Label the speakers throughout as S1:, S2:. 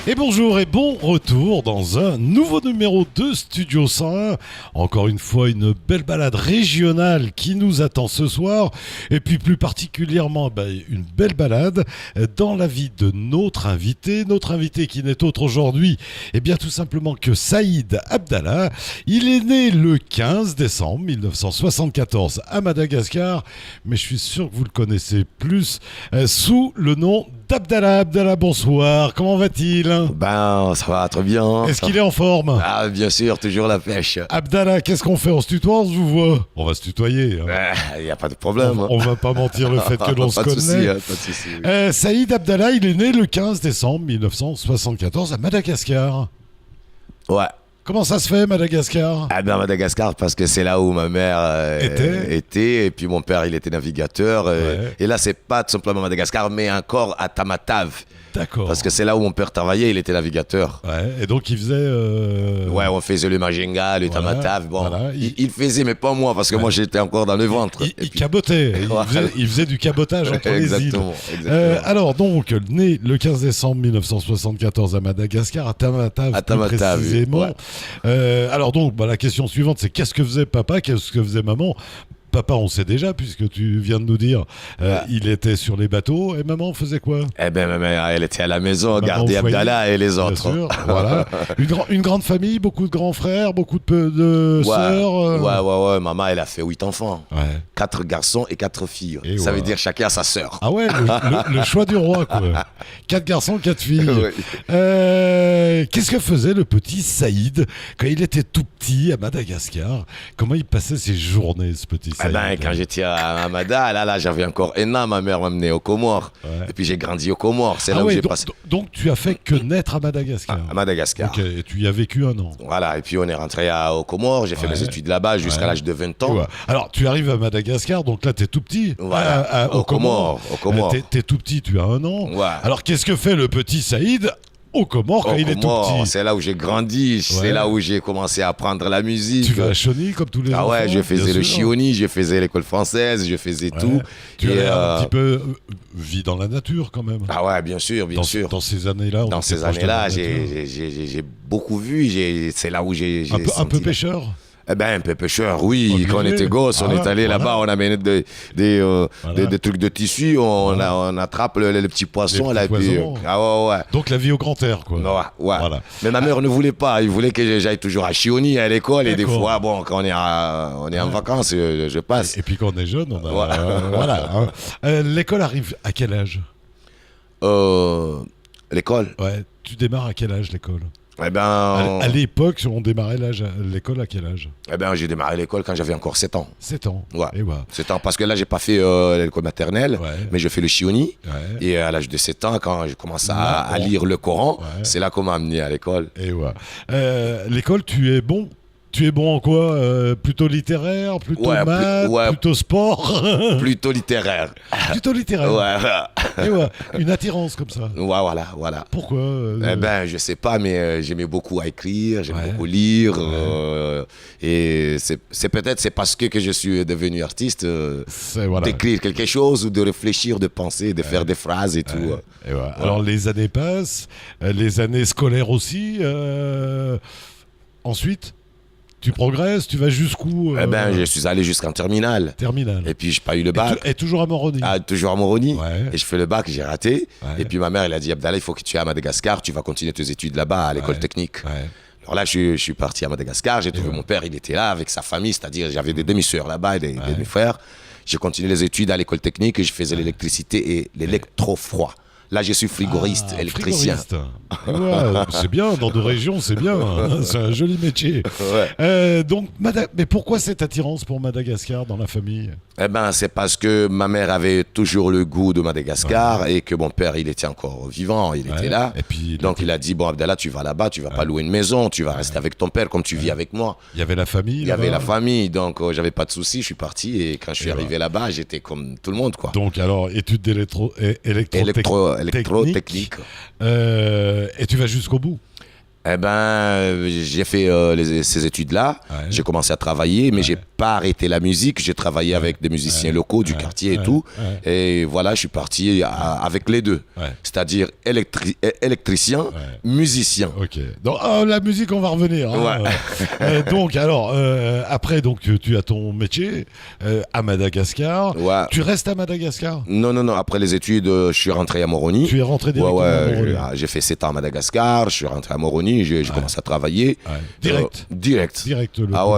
S1: Et bonjour et bon retour dans un nouveau numéro de Studio 101. Encore une fois, une belle balade régionale qui nous attend ce soir. Et puis plus particulièrement, une belle balade dans la vie de notre invité. Notre invité qui n'est autre aujourd'hui, tout simplement que Saïd Abdallah. Il est né le 15 décembre 1974 à Madagascar. Mais je suis sûr que vous le connaissez plus sous le nom d'Abdallah. Abdallah, bonsoir. Comment va-t-il ?
S2: Ça va très bien.
S1: Est-ce qu'il est en forme ?
S2: Ah, bien sûr, toujours la pêche.
S1: Abdallah, qu'est-ce qu'on fait ? On se tutoie, on se vous voit ? On va se tutoyer.
S2: Il n'y a pas de problème.
S1: On va pas mentir le fait que l'on se connaît.
S2: Pas de souci. Oui.
S1: Saïd Abdallah, il est né le 15 décembre 1974 à Madagascar.
S2: Ouais.
S1: Comment ça se fait, Madagascar ?
S2: Madagascar, parce que c'est là où ma mère était, et puis mon père, il était navigateur.
S1: Ouais.
S2: Et là, c'est pas tout simplement Madagascar, mais encore à Tamatave.
S1: D'accord.
S2: Parce que c'est là où mon père travaillait, il était navigateur.
S1: Ouais, et donc il faisait...
S2: Ouais, on faisait le Majenga, le Tamatave. Bon,
S1: voilà.
S2: Il faisait, mais pas moi, parce que moi, j'étais encore dans le ventre.
S1: Il cabotait, il faisait du cabotage entre les îles.
S2: Exactement.
S1: Alors donc, né le 15 décembre 1974 à Madagascar, à Tamatave plus précisément.
S2: Ouais.
S1: Alors donc, la question suivante, c'est qu'est-ce que faisait papa, qu'est-ce que faisait maman ? Papa, on sait déjà, puisque tu viens de nous dire, il était sur les bateaux, et maman faisait quoi ?
S2: Ma mère, elle était à la maison, garder Abdallah et les autres.
S1: Bien sûr, voilà. Une grande famille, beaucoup de grands frères, beaucoup de sœurs.
S2: Ouais. Maman, elle a fait 8 enfants.
S1: Ouais.
S2: 4 garçons et 4 filles.
S1: Et
S2: ça veut dire chacun a sa sœur.
S1: Ah ouais, le choix du roi, quoi. 4 garçons, 4 filles.
S2: Oui.
S1: Qu'est-ce que faisait le petit Saïd quand il était tout petit à Madagascar ? Comment il passait ses journées, ce petit Saïd ?
S2: Quand j'étais à Mada, là, j'avais encore un an. Ma mère m'a amené aux Comores. Ouais. Et puis j'ai grandi aux Comores. C'est là où j'ai passé.
S1: Donc tu as fait que naître à Madagascar.
S2: À Madagascar.
S1: Ok, et tu y as vécu un an.
S2: Voilà, et puis on est rentré aux Comores. J'ai fait mes études là-bas jusqu'à l'âge de 20 ans.
S1: Ouais. Alors tu arrives à Madagascar, donc là t'es tout petit.
S2: Voilà, aux Comores.
S1: T'es tout petit, tu as un an.
S2: Ouais.
S1: Alors qu'est-ce que fait le petit Saïd aux Comores quand il est tout petit ?
S2: C'est là où j'ai grandi, c'est là où j'ai commencé à apprendre la musique.
S1: Tu vas à Chauny comme tous les enfants ?
S2: Ah ouais, je faisais le chioni, je faisais l'école française, je faisais tout.
S1: Tu as un petit peu vie dans la nature quand même.
S2: Ah ouais, bien sûr.
S1: Dans ces années-là.
S2: Dans ces années-là, j'ai beaucoup vu, c'est là où j'ai
S1: un peu pêcheur ?
S2: Un peu pêcheur, oui. Quand on était gosse, on est allé là-bas, on amenait des trucs de tissu, on attrape les petits poissons.
S1: Ouais. Donc la vie au grand air, quoi.
S2: Ouais.
S1: Voilà.
S2: Mais ma mère ne voulait pas. Il voulait que j'aille toujours à Chioni, à l'école. D'accord. Et des fois, quand on est en vacances, je passe.
S1: Et puis quand on est jeune, on a... voilà. L'école arrive à quel âge ?
S2: L'école ?
S1: Ouais. Tu démarres à quel âge, l'école ?
S2: À
S1: l'époque, on démarrait l'école à quel âge ?
S2: J'ai démarré l'école quand j'avais encore 7 ans.
S1: 7 ans.
S2: Ouais. 7 ans, parce que là, j'ai pas fait l'école maternelle, mais je fais le chioni. Ouais. Et à l'âge de 7 ans, quand je commence à lire le Coran, c'est là qu'on m'a amené à l'école.
S1: Et l'école, tu es bon ? Tu es bon en quoi ? Plutôt littéraire, plutôt maths, plutôt sport ?
S2: Plutôt littéraire.
S1: Plutôt littéraire.
S2: Ouais.
S1: Une attirance comme ça.
S2: Voilà.
S1: Pourquoi ?
S2: Je sais pas, mais j'aimais beaucoup à écrire, j'aimais beaucoup lire. Et c'est peut-être parce que je suis devenu artiste, d'écrire quelque chose ou de réfléchir, de penser, de faire des phrases et tout.
S1: Alors les années passent, les années scolaires aussi. Ensuite ? Tu progresses, tu vas jusqu'où
S2: je suis allé jusqu'en terminale. Et puis, j'ai pas eu le bac.
S1: Et toujours à Moroni.
S2: Toujours à Moroni.
S1: Ouais.
S2: Et je fais le bac, j'ai raté. Ouais. Et puis, ma mère, elle a dit, Abdallah, il faut que tu ailles à Madagascar, tu vas continuer tes études là-bas, à l'école technique. Ouais. Alors là, je suis parti à Madagascar, j'ai trouvé mon père, il était là avec sa famille, c'est-à-dire, j'avais des demi-sœurs là-bas et des demi-frères. J'ai continué les études à l'école technique et je faisais l'électricité et l'électro-froid. Là, je suis frigoriste, électricien.
S1: C'est bien, dans nos régions, c'est bien. C'est un joli métier. Mais pourquoi cette attirance pour Madagascar dans la famille ?
S2: C'est parce que ma mère avait toujours le goût de Madagascar et que mon père, il était encore vivant, il était là. Et puis, donc, il a dit, Abdallah, tu vas là-bas, tu vas pas louer une maison, tu vas rester avec ton père comme tu vis avec moi.
S1: Il y avait la famille.
S2: Il y avait la famille, donc j'avais pas de soucis, je suis parti et quand je suis arrivé là-bas, j'étais comme tout le monde, quoi.
S1: Donc, alors, études d'électrotechnique. Et tu vas jusqu'au bout ?
S2: Eh ben, j'ai fait ces études-là. J'ai commencé à travailler, mais j'ai pas arrêté la musique. J'ai travaillé avec des musiciens locaux du quartier et tout. Et voilà, je suis parti avec les deux. C'est-à-dire électricien, musicien.
S1: Ok. Donc, la musique, on va revenir. Hein. Donc, alors, après, donc, tu as ton métier à Madagascar. Tu restes à Madagascar?
S2: Non. Après les études, je suis rentré à Moroni.
S1: Tu es rentré directement à Moroni.
S2: J'ai fait 7 ans à Madagascar. Je suis rentré à Moroni. J'ai commencé à travailler. Direct.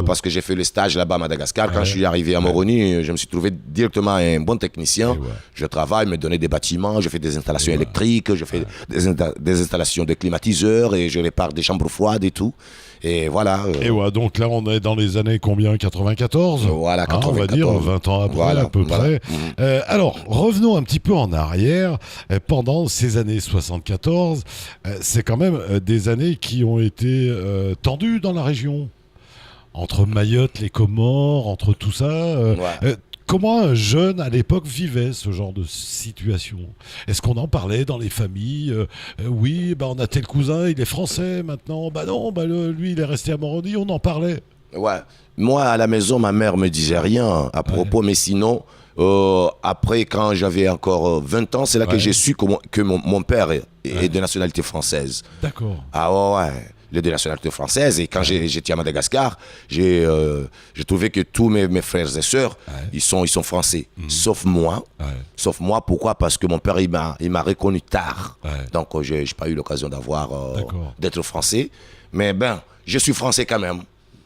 S2: Parce que j'ai fait le stage là-bas à Madagascar. Quand je suis arrivé à Moroni, je me suis trouvé directement un bon technicien. Je travaille, me donnais des bâtiments, je fais des installations électriques, je fais des installations de climatiseurs et je répare des chambres froides et tout. Et voilà.
S1: Et donc là, on est dans les années combien? 94?
S2: Voilà, 94.
S1: On va dire 20 ans après, à peu près. Alors, revenons un petit peu en arrière. Pendant ces années 74, c'est quand même des années qui ont été tendues dans la région. Entre Mayotte, les Comores, entre tout ça. Comment un jeune à l'époque vivait ce genre de situation? Est-ce qu'on en parlait dans les familles? Oui, on a tel cousin, il est français maintenant. Non, lui il est resté à Moroni, on en parlait.
S2: Moi à la maison, ma mère me disait rien à propos, mais sinon, après quand j'avais encore 20 ans, c'est là que j'ai su que mon père est de nationalité française.
S1: D'accord.
S2: Il est de nationalité française et quand j'étais à Madagascar, j'ai trouvé que tous mes frères et sœurs, ils sont français, sauf moi. Sauf moi, pourquoi? Parce que mon père, il m'a reconnu tard. Donc, j'ai pas eu l'occasion d'être français. Mais je suis français quand même.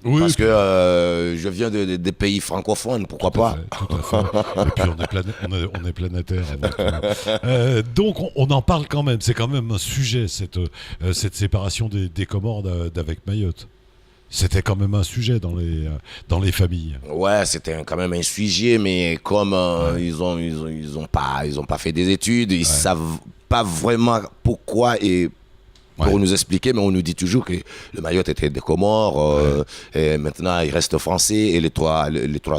S2: Oui, parce que je viens des pays francophones, pourquoi pas?
S1: Tout à fait. Et puis on est planétaire. Donc on en parle quand même. C'est quand même un sujet, cette séparation des Comores d'avec Mayotte. C'était quand même un sujet dans les familles.
S2: C'était quand même un sujet, mais comme ils ont pas fait des études, ils savent pas vraiment pourquoi et pour nous expliquer, mais on nous dit toujours que le Mayotte était des Comores, et maintenant il reste français et les trois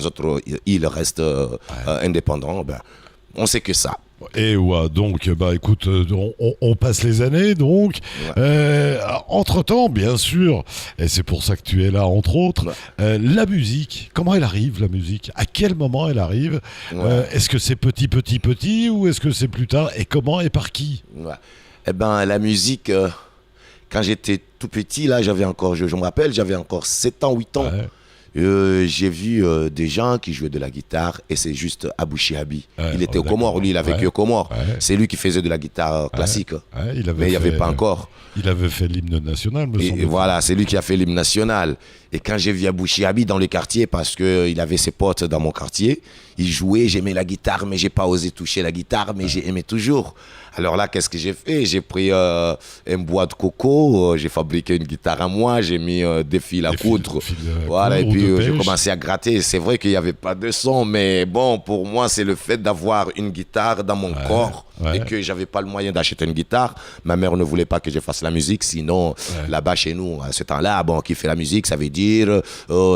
S2: autres îles restent indépendants. On sait que ça.
S1: Et donc, écoute, on passe les années, donc. Entre-temps, bien sûr, et c'est pour ça que tu es là, entre autres, la musique, comment elle arrive, la musique? À quel moment elle arrive? Est-ce que c'est petit, ou est-ce que c'est plus tard? Et comment et par qui?
S2: La musique, quand j'étais tout petit, là, je me rappelle, j'avais encore 7 ans, 8 ans. J'ai vu des gens qui jouaient de la guitare et c'est juste Abou Chiabi. Il était au Comores, lui, il a vécu au Comores. C'est lui qui faisait de la guitare classique. Mais il n'y avait pas encore.
S1: Il avait fait l'hymne national, me semble.
S2: Et voilà, c'est lui qui a fait l'hymne national. Et quand j'ai vu Abou Chiabi dans le quartier, parce qu'il avait ses potes dans mon quartier, il jouait, j'aimais la guitare, mais j'ai pas osé toucher la guitare, mais j'ai aimé toujours. Alors là, qu'est-ce que j'ai fait? J'ai pris un bois de coco, j'ai fabriqué une guitare à moi, j'ai mis des fils à coudre. Et puis j'ai commencé à gratter. C'est vrai qu'il n'y avait pas de son, mais bon, pour moi, c'est le fait d'avoir une guitare dans mon corps et que j'avais pas le moyen d'acheter une guitare. Ma mère ne voulait pas que je fasse la musique, sinon là-bas chez nous, à ce temps-là, qui fait la musique, ça veut dire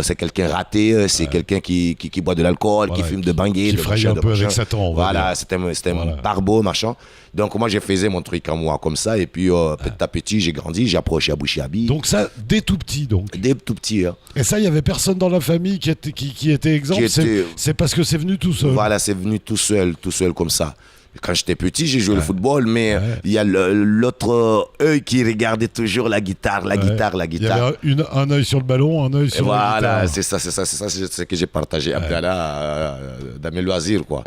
S2: c'est quelqu'un raté, c'est quelqu'un qui boit de l'alcool, qui fume de bangui,
S1: qui fraye un peu avec Satan.
S2: C'était un barbeau, machin. Donc moi je faisais mon truc à moi comme ça et puis petit à petit j'ai grandi, j'ai approché Abou Chiabi.
S1: Donc ça dès tout petit donc.
S2: Dès tout petit.
S1: Et ça il y avait personne dans la famille qui était exempt. C'est parce que c'est venu tout seul.
S2: Voilà, c'est venu tout seul comme ça. Quand j'étais petit, j'ai joué le football, mais il y a l'autre œil qui regardait toujours la guitare. Il y
S1: avait un œil sur le ballon, un œil sur la guitare.
S2: Voilà, c'est ça, c'est ce que j'ai partagé dans mes loisirs, quoi.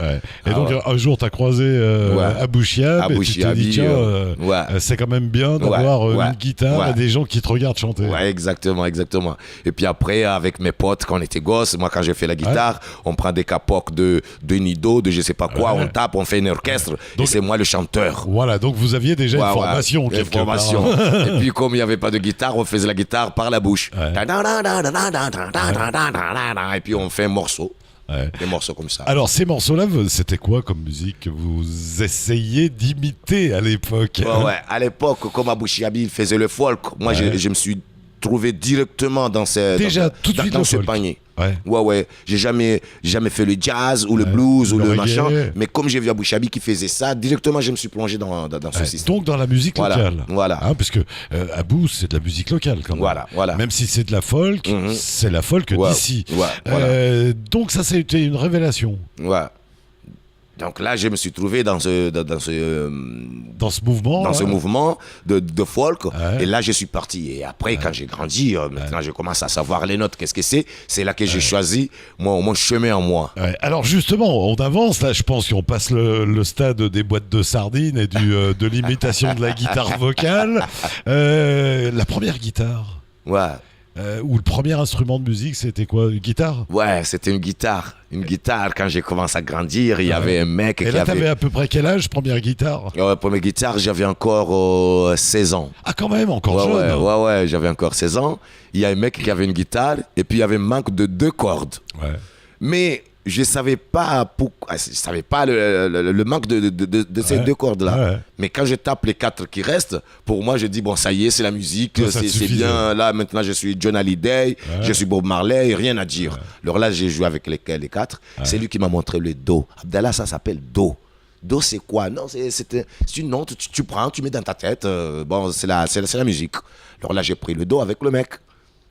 S1: Et donc un jour, tu as croisé Abou Chiabi et tu t'es dit, tiens, c'est quand même bien d'avoir une guitare et des gens qui te regardent chanter.
S2: Ouais, exactement. Et puis après, avec mes potes, quand on était gosses, moi quand j'ai fait la guitare, on prend des capocs de Nido, de je sais pas quoi, on tape, on fait une orchestre. Donc, et c'est moi le chanteur.
S1: Voilà, donc vous aviez déjà une formation.
S2: Et puis comme il n'y avait pas de guitare, on faisait la guitare par la bouche. Et puis on fait un morceau. Des morceaux comme ça.
S1: Alors ces morceaux-là, c'était quoi comme musique que vous essayiez d'imiter à l'époque?
S2: À l'époque, comme Abou Chiabi faisait le folk, moi je me suis trouvé directement dans ce panier. Ouais. J'ai jamais fait le jazz ou le blues ou le machin. Mais comme j'ai vu Abou Chabi qui faisait ça, directement, je me suis plongé dans ce système.
S1: Donc, dans la musique locale.
S2: Voilà.
S1: Hein, parce que Abou, c'est de la musique locale, quand même.
S2: Voilà.
S1: Même si c'est de la folk, c'est la folk d'ici. Donc, ça a été une révélation.
S2: Ouais. Donc là, je me suis trouvé dans ce mouvement de folk. Et là, je suis parti. Et après, quand j'ai grandi, maintenant, je commence à savoir les notes. Qu'est-ce que c'est? C'est là que j'ai choisi mon chemin en moi.
S1: Alors justement, on avance. Là, je pense qu'on passe le stade des boîtes de sardines et de l'imitation de la guitare vocale. La première guitare.
S2: Ouais.
S1: Ou le premier instrument de musique, c'était quoi? Une guitare?
S2: Ouais, c'était une guitare. Une guitare, quand j'ai commencé à grandir, il y avait un mec qui avait...
S1: Et là, t'avais à peu près quel âge, première guitare?
S2: Première guitare, j'avais encore 16 ans.
S1: Ah, quand même, encore jeune.
S2: Ouais, j'avais encore 16 ans. Il y a un mec qui avait une guitare, et puis il y avait un manque de 2 cordes.
S1: Ouais.
S2: Mais je savais pas pourquoi, je savais pas le manque de ces 2 cordes là. Ouais. Mais quand je tape les 4 qui restent, pour moi je dis bon ça y est, c'est la musique, c'est bien. Là maintenant je suis John Hallyday, je suis Bob Marley, rien à dire. Alors là j'ai joué avec les 4. C'est lui qui m'a montré le do. Abdallah, ça s'appelle do. Do c'est quoi? Non, c'est une note, tu prends, tu mets dans ta tête. Bon c'est la musique. Alors là j'ai pris le do avec le mec,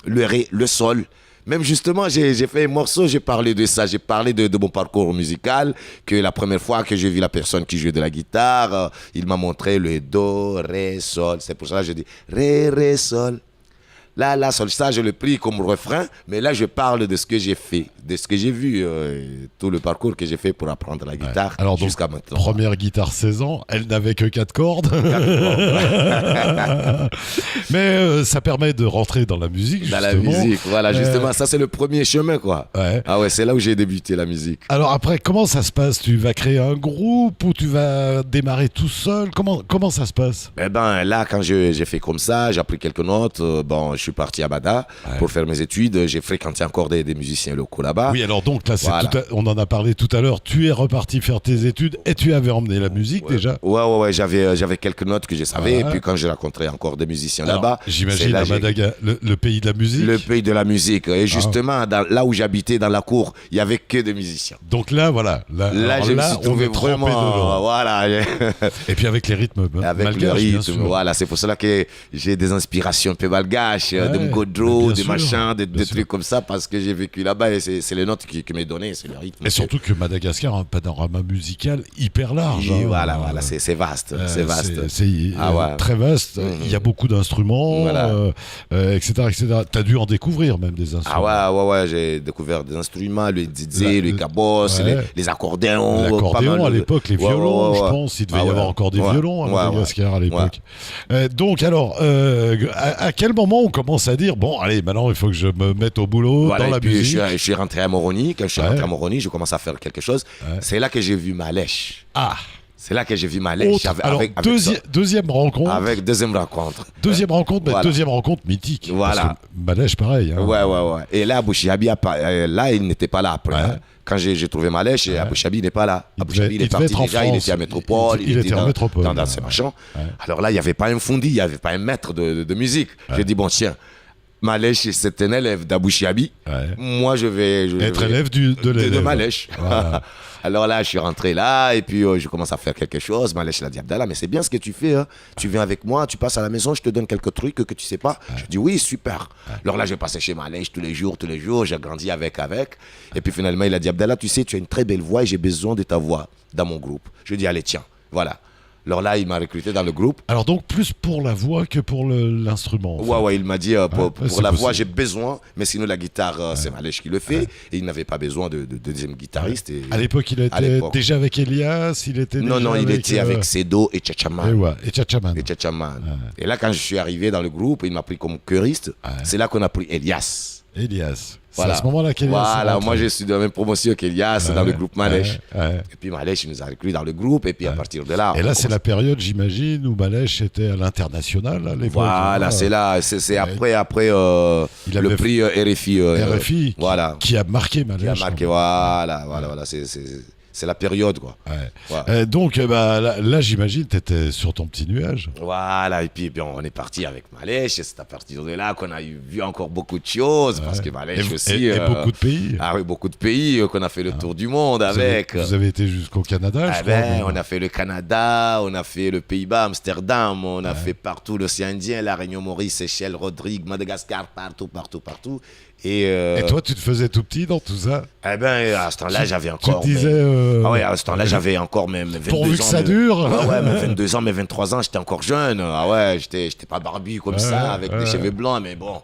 S2: le ré, le sol. Même justement, j'ai fait un morceau, j'ai parlé de ça, j'ai parlé de mon parcours musical, que la première fois que j'ai vu la personne qui jouait de la guitare, il m'a montré le do, ré, sol. C'est pour ça que je dis ré, ré, sol. Là, sol, ça, je l'ai pris comme refrain, mais là, je parle de ce que j'ai fait, de ce que j'ai vu, tout le parcours que j'ai fait pour apprendre la guitare jusqu'à maintenant.
S1: Première guitare 16 ans, elle n'avait que 4 cordes. Mais ça permet de rentrer dans la musique, justement. Dans la musique,
S2: voilà, justement, ça c'est le premier chemin, quoi. Ouais. Ah ouais, c'est là où j'ai débuté la musique.
S1: Alors après, comment ça se passe? Tu vas créer un groupe ou tu vas démarrer tout seul? Comment ça se passe?
S2: Eh ben là, quand j'ai fait comme ça, j'ai appris quelques notes, je suis parti à Bada pour faire mes études. J'ai fréquenté encore des musiciens locaux là-bas.
S1: Oui, alors donc là, on en a parlé tout à l'heure. Tu es reparti faire tes études et tu avais emmené la musique déjà.
S2: Ouais. J'avais quelques notes que je savais. Et puis quand j'ai rencontré encore des musiciens là-bas.
S1: J'imagine à Madagascar, le pays de la musique.
S2: Le pays de la musique. Et justement, là où j'habitais, dans la cour, il n'y avait que des musiciens.
S1: Donc là, voilà.
S2: Là, je me suis trouvé vraiment. Voilà.
S1: Et puis avec les rythmes malgaches, le rythme, bien sûr.
S2: Voilà. C'est pour cela que j'ai des inspirations un peu malgaches. De Mgodro, des machins, des trucs comme ça, parce que j'ai vécu là-bas et c'est les notes qui m'est donné, c'est le rythme.
S1: Et surtout que Madagascar a un panorama musical hyper large.
S2: Voilà, c'est vaste. C'est vaste.
S1: C'est très vaste. Il y a beaucoup d'instruments, etc. T'as dû en découvrir même des instruments.
S2: Ouais, j'ai découvert des instruments, le DJ, le cabos, les accordéons.
S1: L'accordéon à l'époque, les violons, je pense. Il devait y avoir encore des violons à Madagascar à l'époque. Donc alors, à quel moment on commence à dire bon allez maintenant il faut que je me mette au boulot dans la musique?
S2: Je suis rentré à Moroni. Quand je suis rentré à Moroni, je commence à faire quelque chose. C'est là que j'ai vu Malèche. C'est là que j'ai vu Malèche.
S1: Deuxième rencontre.
S2: Avec deuxième rencontre.
S1: Deuxième rencontre mythique.
S2: Voilà.
S1: Parce que Malèche pareil. Hein.
S2: Ouais. Et là Abou Chabi là il n'était pas là après. Quand j'ai trouvé Malèche, Abou Chabi n'est pas là. Abou Chabi il est parti déjà, il était à Métropole, il était en métropole dans ces machins. Alors là il n'y avait pas un fondi, il n'y avait pas un maître de musique. J'ai dit bon tiens, Malèche c'est un élève d'Abou Chabi. Moi je vais
S1: être élève de
S2: Malèche. Voilà. Alors là, je suis rentré là et puis je commence à faire quelque chose. Malèche l'a dit Abdallah, mais c'est bien ce que tu fais. Hein. Tu viens avec moi, tu passes à la maison, je te donne quelques trucs que tu sais pas. Je dis oui, super. Alors là, je passais chez Malèche tous les jours. J'ai grandi avec. Et puis finalement, il a dit Abdallah, tu sais, tu as une très belle voix et j'ai besoin de ta voix dans mon groupe. Je dis allez, tiens, voilà. Alors là, il m'a recruté dans le groupe.
S1: Alors donc, plus pour la voix que pour l'instrument.
S2: Ouais, il m'a dit, pour la voix, j'ai besoin, mais sinon la guitare, c'est Malèche qui le fait. Et il n'avait pas besoin de deuxième guitariste. Et
S1: à l'époque, il était déjà avec Elias, il était
S2: était avec Sedo et Tchatchaman.
S1: Et Tchatchaman.
S2: Et là, quand je suis arrivé dans le groupe, il m'a pris comme choriste. C'est là qu'on a pris Elias.
S1: Voilà. C'est à ce moment-là qu'Elias.
S2: Voilà, moi je suis de la même promotion qu'Elias dans le groupe Malèche. Et puis Malèche nous a recrutés dans le groupe et puis à partir de là.
S1: Et là, c'est la période, j'imagine, où Malèche était à l'international à l'époque.
S2: Voilà, c'est là, c'est après le prix RFI.
S1: RFI, qui a marqué Malèche.
S2: Qui a marqué, voilà. c'est la période, quoi.
S1: Donc, là, j'imagine, tu étais sur ton petit nuage.
S2: Voilà, et puis on est parti avec Malèche, et c'est à partir de là qu'on a vu encore beaucoup de choses, parce que Malèche aussi...
S1: Et beaucoup de pays.
S2: Ah oui, beaucoup de pays, qu'on a fait le tour du monde avec.
S1: Vous avez été jusqu'au Canada, je crois.
S2: On a fait le Canada, on a fait le Pays-Bas, Amsterdam, on a fait partout l'océan Indien, la Réunion Maurice, Seychelles, Rodrigue, Madagascar, partout. Et
S1: toi, tu te faisais tout petit dans tout ça?
S2: À ce temps-là, j'avais encore...
S1: Tu te disais...
S2: à ce temps-là, j'avais encore même 22 ans.
S1: Pourvu que ça dure.
S2: Mais 22 ans, mais 23 ans, j'étais encore jeune. J'étais pas barbu comme ça, avec des cheveux blancs, mais bon,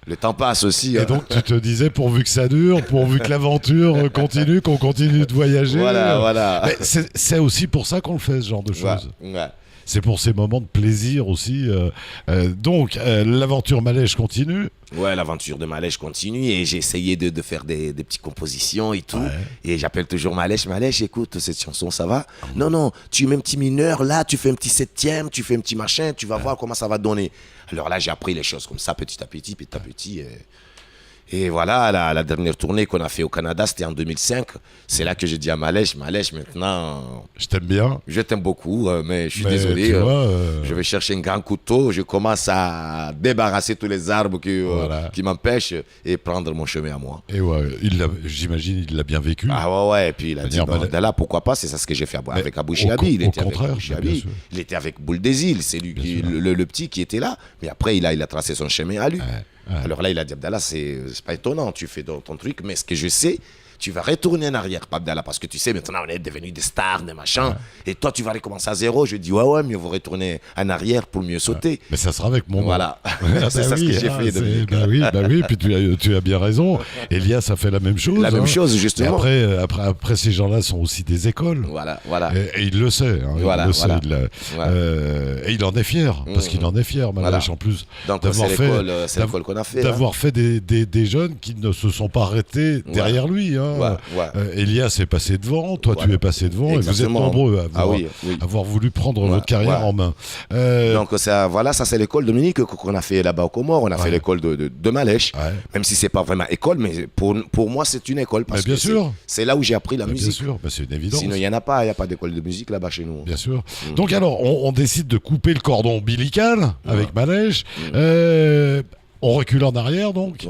S2: le temps passe aussi.
S1: Et donc, tu te disais, pourvu que ça dure, pourvu que l'aventure continue, qu'on continue de voyager.
S2: Voilà.
S1: Mais c'est aussi pour ça qu'on le fait, ce genre de choses.
S2: Ouais.
S1: C'est pour ces moments de plaisir aussi. Donc, l'aventure Malèche continue.
S2: Ouais, l'aventure de Malèche continue et j'ai essayé de faire des petites compositions et tout. Et j'appelle toujours Malèche, écoute, cette chanson, ça va? Non, tu mets un petit mineur, là, tu fais un petit septième, tu fais un petit machin, tu vas voir comment ça va donner. Alors là, j'ai appris les choses comme ça, petit à petit. Et voilà, la dernière tournée qu'on a fait au Canada, c'était en 2005. C'est là que j'ai dit à Malèche, maintenant...
S1: Je t'aime bien.
S2: Je t'aime beaucoup, mais je suis désolé. Je vais chercher un grand couteau, je commence à débarrasser tous les arbres qui m'empêchent et prendre mon chemin à moi.
S1: Et j'imagine il l'a bien vécu.
S2: Et puis il a dit, là, pourquoi pas, c'est ça ce que j'ai fait avec Abou Chiabi. Il était avec Boule des Îles, c'est lui, le petit qui était là. Mais après, il a tracé son chemin à lui. Alors là, il a dit, Abdallah, c'est pas étonnant, tu fais ton truc, mais ce que je sais, tu vas retourner en arrière, Abdallah, parce que tu sais, maintenant, on est devenus des stars, des machins, et toi, tu vas recommencer à zéro. Je dis, mieux vaut retourner en arrière pour mieux sauter.
S1: Mais ça sera avec mon...
S2: Voilà, c'est ça ce que j'ai fait.
S1: Oui, puis tu as bien raison. Elias a fait la même chose.
S2: La même chose, justement.
S1: Et après, ces gens-là sont aussi des écoles.
S2: Voilà.
S1: Et il le sait. Et il en est fier, parce qu'il en est fier, Malèche, en plus.
S2: Donc, c'est l'école qu'on a fait.
S1: D'avoir fait des jeunes qui ne se sont pas arrêtés derrière lui. Elias est passé devant, toi tu es passé devant. Exactement. Et vous êtes nombreux à avoir voulu prendre votre carrière en main.
S2: Donc ça c'est l'école Dominique qu'on a fait là-bas au Comores. On a fait l'école de Malèche, même si c'est pas vraiment école, mais pour moi c'est une école parce que c'est là où j'ai appris la musique.
S1: Bien sûr, c'est une évidence.
S2: Sinon il n'y a pas d'école de musique là-bas chez nous.
S1: Bien sûr. Donc alors on décide de couper le cordon ombilical avec Malèche. On recule en arrière donc.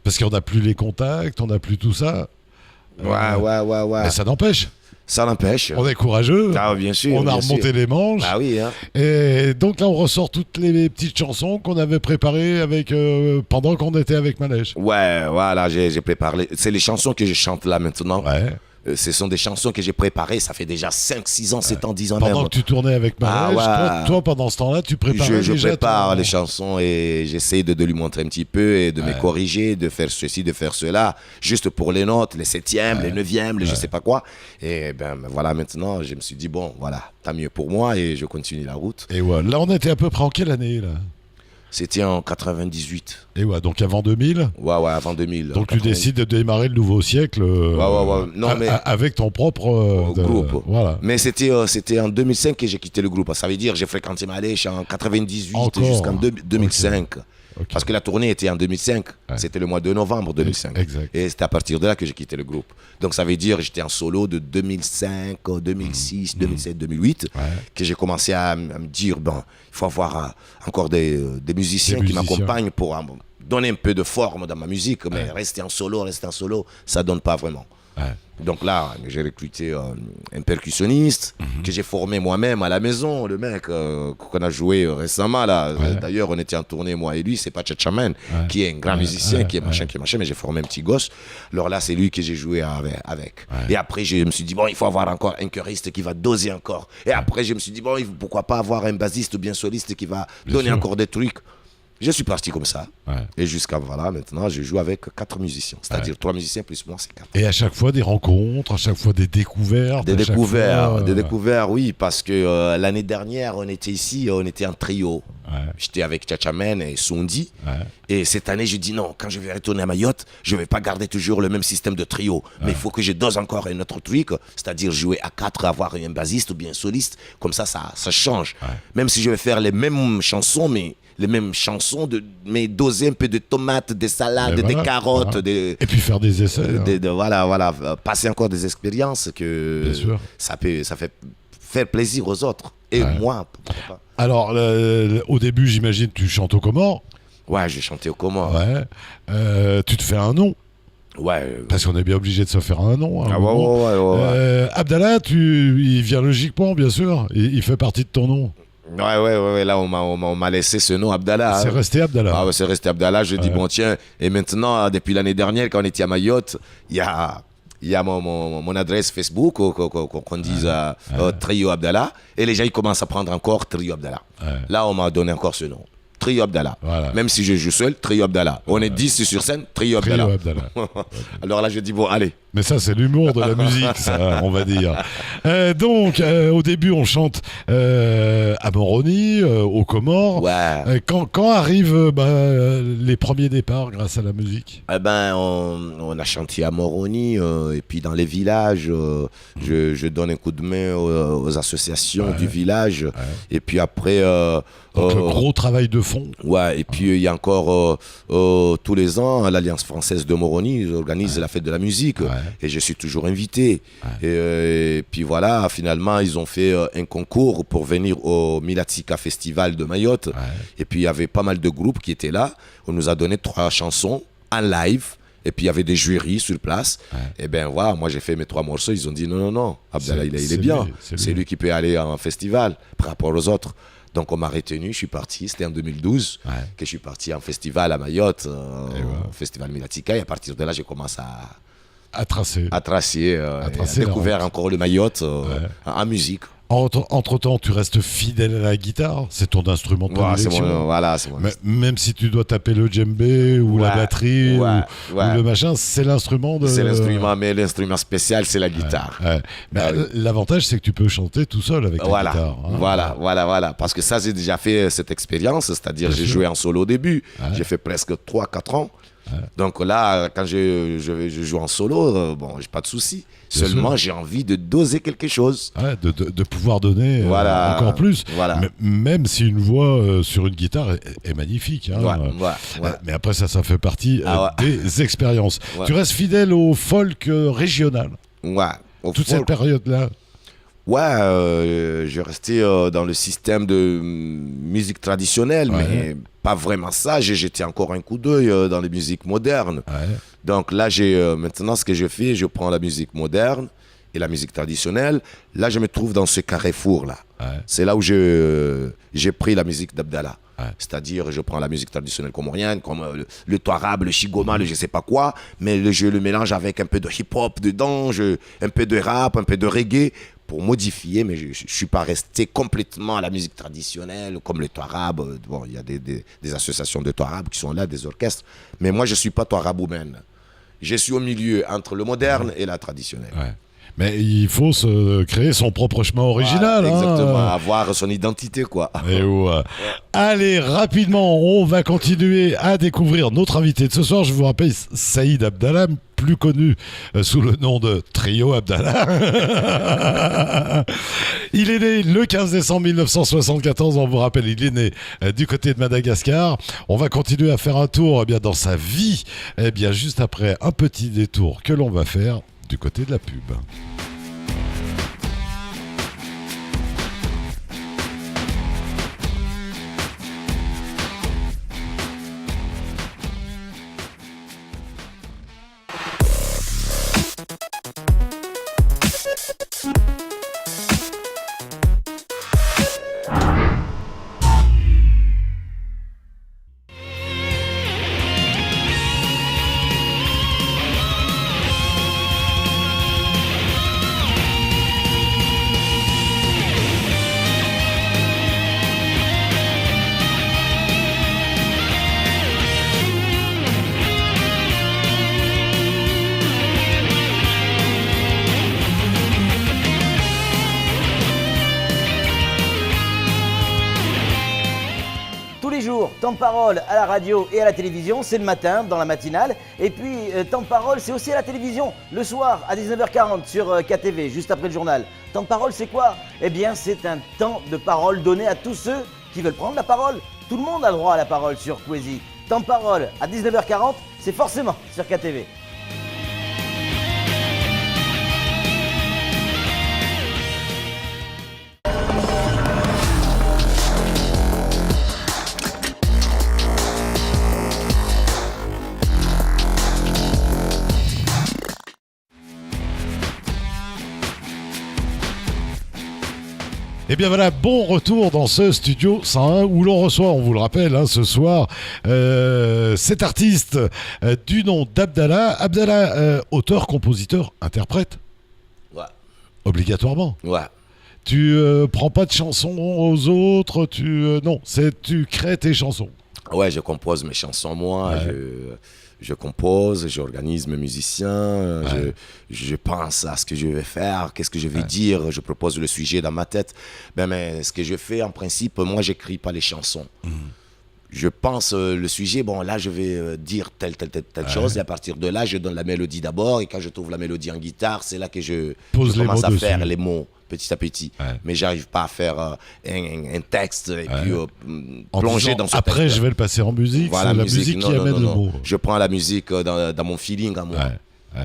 S1: Parce qu'on n'a plus les contacts, on n'a plus tout ça. Mais ça n'empêche.
S2: Ça n'empêche.
S1: On est courageux.
S2: Bien sûr.
S1: On a remonté les manches. Et donc là, on ressort toutes les petites chansons qu'on avait préparées pendant qu'on était avec Malèche.
S2: J'ai préparé. C'est les chansons que je chante là maintenant. Ce sont des chansons que j'ai préparées, ça fait déjà 5, 6 ans, 7 ans, 10 ans.
S1: Pendant que tu tournais avec Malèche, toi, pendant ce temps-là, tu préparais
S2: je prépare les chansons et j'essaie de lui montrer un petit peu et de me corriger, de faire ceci, de faire cela, juste pour les notes, les 7e, les 9e, les je sais pas quoi. Et voilà, maintenant, je me suis dit, bon, voilà, tant mieux pour moi et je continue la route.
S1: Et là, on était à peu près en quelle année, là?
S2: C'était en 98.
S1: Et donc avant 2000.
S2: Avant 2000.
S1: Donc tu décides de démarrer le nouveau siècle
S2: Non, mais
S1: avec ton propre
S2: groupe. Mais c'était en 2005 que j'ai quitté le groupe. Ça veut dire j'ai fréquenté Malèche en 98 jusqu'en 2005. Parce que la tournée était en 2005. C'était le mois de novembre 2005.
S1: Exact.
S2: Et c'est à partir de là que j'ai quitté le groupe. Donc ça veut dire j'étais en solo de 2005, 2006, 2007, 2008 que j'ai commencé à me dire, il faut avoir encore des musiciens qui m'accompagnent pour donner un peu de forme dans ma musique. Mais rester en solo, ça donne pas vraiment. Donc là, j'ai recruté un percussionniste que j'ai formé moi-même à la maison, le mec qu'on a joué récemment là. D'ailleurs, on était en tournée moi et lui, c'est pas Tchatchaman qui est un grand musicien, qui est machin, mais j'ai formé un petit gosse. Alors là, c'est lui que j'ai joué avec. Et après, je me suis dit il faut avoir encore un choriste qui va doser encore. Et après, je me suis dit pourquoi pas avoir un bassiste ou bien soliste qui va donner encore des trucs. Je suis parti comme ça. Et jusqu'à maintenant, je joue avec 4 musiciens. C'est-à-dire 3 musiciens plus moi, c'est 4.
S1: Et à chaque fois des rencontres, à chaque fois des découvertes.
S2: Des découvertes, oui, parce que l'année dernière, on était ici, on était en trio. J'étais avec Tchatchaman et Sondi. Et cette année, je dis non, quand je vais retourner à Mayotte, je ne vais pas garder toujours le même système de trio. Mais il faut que je dose encore un autre truc, c'est-à-dire jouer à 4, avoir un bassiste ou bien un soliste. Comme ça change. Même si je vais faire les mêmes chansons, mais les mêmes chansons, mais doser un peu de tomates, des salades, des carottes.
S1: Et puis faire des essais.
S2: Voilà, passer encore des expériences que ça fait faire plaisir aux autres. Et moi, pourquoi pas.
S1: Alors, au début, j'imagine, tu chantes aux Comores.
S2: Ouais, j'ai chanté aux Comores.
S1: Ouais. Tu te fais un nom.
S2: Ouais.
S1: Parce qu'on est bien obligé de se faire un nom.
S2: Ouais.
S1: Abdallah, il vient logiquement, bien sûr. Il fait partie de ton nom.
S2: Ouais. Là, on m'a laissé ce nom, Abdallah.
S1: C'est resté Abdallah.
S2: Ah ouais, c'est resté Abdallah. Je dis, bon, tiens. Et maintenant, depuis l'année dernière, quand on était à Mayotte, il y a mon adresse Facebook, qu'on dise Trio Abdallah. Et les gens, ils commencent à prendre encore Trio Abdallah. Là, on m'a donné encore ce nom. Trio Abdallah. Voilà. Même si je joue seul, Trio Abdallah. On est 10 sur scène, Trio Abdallah. Alors là, je dis, bon, allez.
S1: Mais ça, c'est l'humour de la musique, ça, on va dire. Donc, au début, on chante à Moroni, aux Comores.
S2: Ouais.
S1: Quand arrivent les premiers départs grâce à la musique?
S2: On a chanté à Moroni, et puis dans les villages, je donne un coup de main aux associations du village. Et puis après...
S1: Donc, le gros travail de fond.
S2: Ouais, et puis il y a encore tous les ans, l'Alliance française de Moroni, ils organisent la fête de la musique. Et je suis toujours invité. Et puis voilà, finalement, ils ont fait un concours pour venir au Milatsika Festival de Mayotte. Et puis il y avait pas mal de groupes qui étaient là. On nous a donné 3 chansons en live. Et puis il y avait des jurys sur place. Et ben voilà, moi j'ai fait mes 3 morceaux. Ils ont dit non, Abdallah, il est bien. C'est lui qui peut aller en festival par rapport aux autres. Donc on m'a retenu, je suis parti, c'était en 2012 que je suis parti en festival à Mayotte, au festival Milatsika. Et à partir de là, j'ai commencé à tracer, découvert encore le Mayotte en musique.
S1: Entre-temps, tu restes fidèle à la guitare, c'est ton instrument de prédilection.
S2: C'est mon
S1: même si tu dois taper le djembé ou la batterie ou le machin, c'est l'instrument de...
S2: C'est l'instrument, mais l'instrument spécial, c'est la guitare.
S1: L'avantage, c'est que tu peux chanter tout seul avec la guitare.
S2: Voilà. Parce que ça, j'ai déjà fait cette expérience, c'est-à-dire j'ai joué en solo au début. J'ai fait presque 3-4 ans. Donc là, quand je joue en solo, j'ai pas de souci. Seulement, j'ai envie de doser quelque chose.
S1: De pouvoir donner encore plus. Même si une voix sur une guitare est magnifique. Mais après, ça fait partie des expériences. Tu restes fidèle au folk régional. Cette période-là.
S2: Je restais dans le système de musique traditionnelle, mais pas vraiment ça. J'ai jeté encore un coup d'œil dans les musiques modernes. Donc là, maintenant, ce que je fais, je prends la musique moderne et la musique traditionnelle. Là, je me trouve dans ce carrefour-là. C'est là où j'ai pris la musique d'Abdallah. C'est-à-dire, je prends la musique traditionnelle comorienne, comme le touarab, le chigoma, le je sais pas quoi, mais je le mélange avec un peu de hip-hop dedans, un peu de rap, un peu de reggae, pour modifier, mais je ne suis pas resté complètement à la musique traditionnelle, comme le touarab. Il y a des associations de touarab qui sont là, des orchestres, mais moi, je ne suis pas touaraboumen. Je suis au milieu entre le moderne et la traditionnelle.
S1: Mais il faut se créer son propre chemin original.
S2: Exactement, avoir son identité, quoi.
S1: Allez, rapidement, on va continuer à découvrir notre invité de ce soir. Je vous rappelle, Saïd Abdallah, plus connu sous le nom de Trio Abdallah. Il est né le 15 décembre 1974, on vous rappelle, il est né du côté de Madagascar. On va continuer à faire un tour dans sa vie, juste après un petit détour que l'on va faire du côté de la pub.
S3: Temps de parole à la radio et à la télévision, c'est le matin, dans la matinale. Et puis, temps de parole, c'est aussi à la télévision, le soir, à 19h40 sur KTV, juste après le journal. Temps de parole, c'est quoi? Eh bien, c'est un temps de parole donné à tous ceux qui veulent prendre la parole. Tout le monde a droit à la parole sur Poésie. Temps de parole à 19h40, c'est forcément sur KTV.
S1: Et bien voilà, bon retour dans ce studio 101 où l'on reçoit, on vous le rappelle, ce soir, cet artiste du nom d'Abdallah. Abdallah, auteur, compositeur, interprète.
S2: Ouais.
S1: Obligatoirement.
S2: Ouais.
S1: Tu prends pas de chansons aux autres, non, tu crées tes chansons.
S2: Ouais, je compose mes chansons moi,
S1: ouais.
S2: Je compose, j'organise mes musiciens, ouais. je pense à ce que je vais faire, qu'est-ce que je vais dire, je propose le sujet dans ma tête. Mais ce que je fais, en principe, moi, j'écris pas les chansons. Je pense le sujet, bon, là, je vais dire telle chose, et à partir de là, je donne la mélodie d'abord, et quand je trouve la mélodie en guitare, c'est là que je commence à faire les mots. Petit à petit, mais j'arrive pas à faire un texte et puis plonger dans ce texte.
S1: Après, je vais le passer en musique,
S2: voilà,
S1: c'est la musique qui amène le mot.
S2: Je prends la musique dans mon feeling à moi.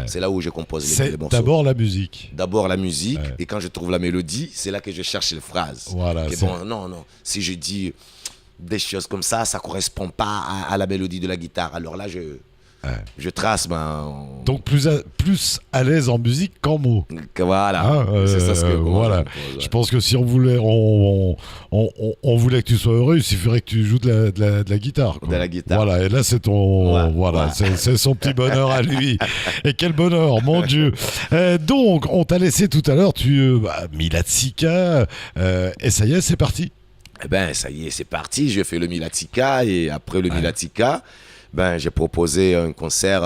S2: C'est là où je compose les morceaux.
S1: D'abord la musique.
S2: D'abord la musique, et quand je trouve la mélodie, c'est là que je cherche les phrases.
S1: Voilà.
S2: Bon, non, si je dis des choses comme ça correspond pas à la mélodie de la guitare. Alors là, je trace.
S1: Donc plus à l'aise en musique qu'en mots.
S2: Voilà. C'est ça ce que
S1: voilà. Je pense que si on voulait que tu sois heureux, il suffirait que tu joues de la guitare. Quoi.
S2: De la guitare.
S1: Voilà. Et là, c'est c'est son petit bonheur à lui. Et quel bonheur, mon Dieu. Donc, on t'a laissé tout à l'heure. Milatsika. Et ça y est, c'est parti.
S2: Eh ben, ça y est, c'est parti. Je fais le Milatsika et après le Milatsika. J'ai proposé un concert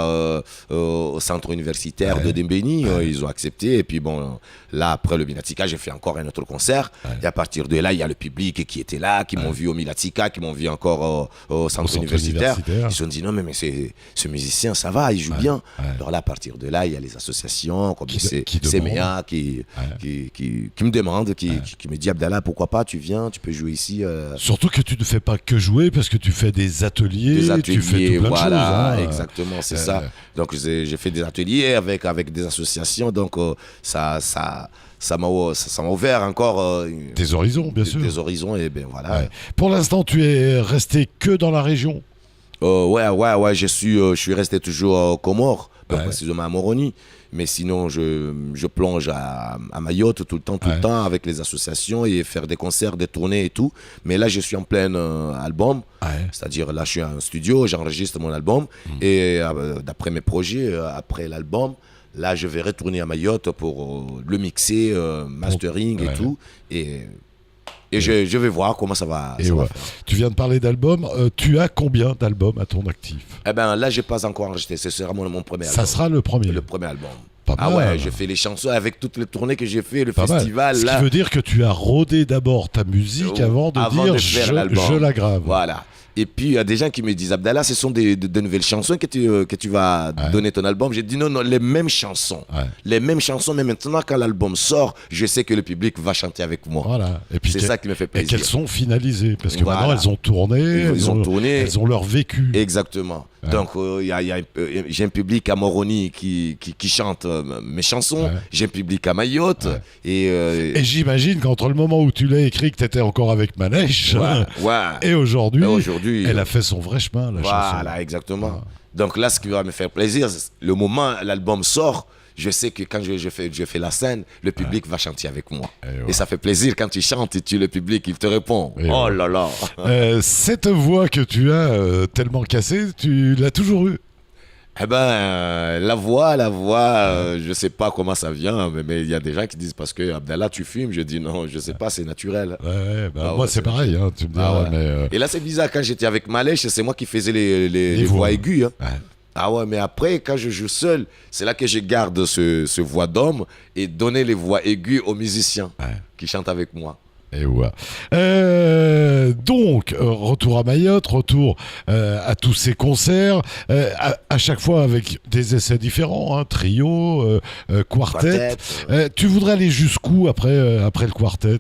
S2: au centre universitaire de Dembéni. Ils ont accepté. Et puis bon, là, après le Milatsika, j'ai fait encore un autre concert. Et à partir de là, il y a le public qui était là, qui m'ont vu au Milatsika, qui m'ont vu encore au centre universitaire. Ils se sont dit, non, mais ce musicien, ça va, il joue bien. Alors là, à partir de là, il y a les associations, comme CMEA, qui me demandent, qui me dit, Abdallah, pourquoi pas, tu viens, tu peux jouer ici.
S1: Surtout que tu ne fais pas que jouer, parce que tu fais des ateliers, tu fais tout plein de choses.
S2: Exactement, c'est ça. Donc j'ai fait des ateliers avec des associations, donc ça m'a ouvert encore
S1: des horizons, bien sûr.
S2: Des horizons, et ben voilà.
S1: Pour l'instant, tu es resté que dans la région.
S2: Ouais, je suis resté toujours aux Comores, précisément à Moroni. Mais sinon, je plonge à Mayotte tout le temps avec les associations et faire des concerts, des tournées et tout. Mais là, je suis en plein album. C'est-à-dire, là, je suis en studio, j'enregistre mon album. Et d'après mes projets, après l'album, là, je vais retourner à Mayotte pour le mixer, mastering et tout. Et je vais voir comment ça va faire.
S1: Tu viens de parler d'albums. Tu as combien d'albums à ton actif?
S2: Eh ben là, je n'ai pas encore enregistré. Ce sera mon premier album.
S1: Ça sera le premier?
S2: Le premier album.
S1: Pas mal.
S2: Je fais les chansons avec toutes les tournées que j'ai fait, le festival.
S1: Ce qui veut dire que tu as rodé d'abord ta musique avant de dire je la grave.
S2: Voilà. Et puis, il y a des gens qui me disent, Abdallah, ce sont des nouvelles chansons que tu vas donner ton album. J'ai dit non, les mêmes chansons. Les mêmes chansons, mais maintenant, quand l'album sort, je sais que le public va chanter avec moi.
S1: Voilà. Et puis
S2: c'est ça qui me fait plaisir.
S1: Et qu'elles sont finalisées, parce que maintenant, elles ont tourné, elles ont leur vécu.
S2: Exactement. Donc, j'ai un public à Moroni qui chante mes chansons. J'ai un public à Mayotte. Et
S1: j'imagine qu'entre le moment où tu l'as écrit, que tu étais encore avec Manèche, et aujourd'hui, elle a fait son vrai chemin, la chanson.
S2: Voilà, exactement. Donc là, ce qui va me faire plaisir, le moment où l'album sort, je sais que quand je fais la scène, le public va chanter avec moi. Et ça fait plaisir quand tu chantes et le public, il te répond. Oh là là.
S1: Cette voix que tu as tellement cassée, tu l'as toujours eue?
S2: Eh ben, la voix, je sais pas comment ça vient, mais il y a des gens qui disent parce que Abdallah, tu fumes. Je dis non, je sais pas, c'est naturel.
S1: Moi, c'est pareil, tu me diras.
S2: Et là, c'est bizarre, quand j'étais avec Malèche, c'est moi qui faisais les voix aiguës. Mais après, quand je joue seul, c'est là que je garde ce voix d'homme et donner les voix aiguës aux musiciens qui chantent avec moi.
S1: Et donc, retour à Mayotte, retour à tous ces concerts, à chaque fois avec des essais différents, trio, quartet. Tu voudrais aller jusqu'où après le quartet?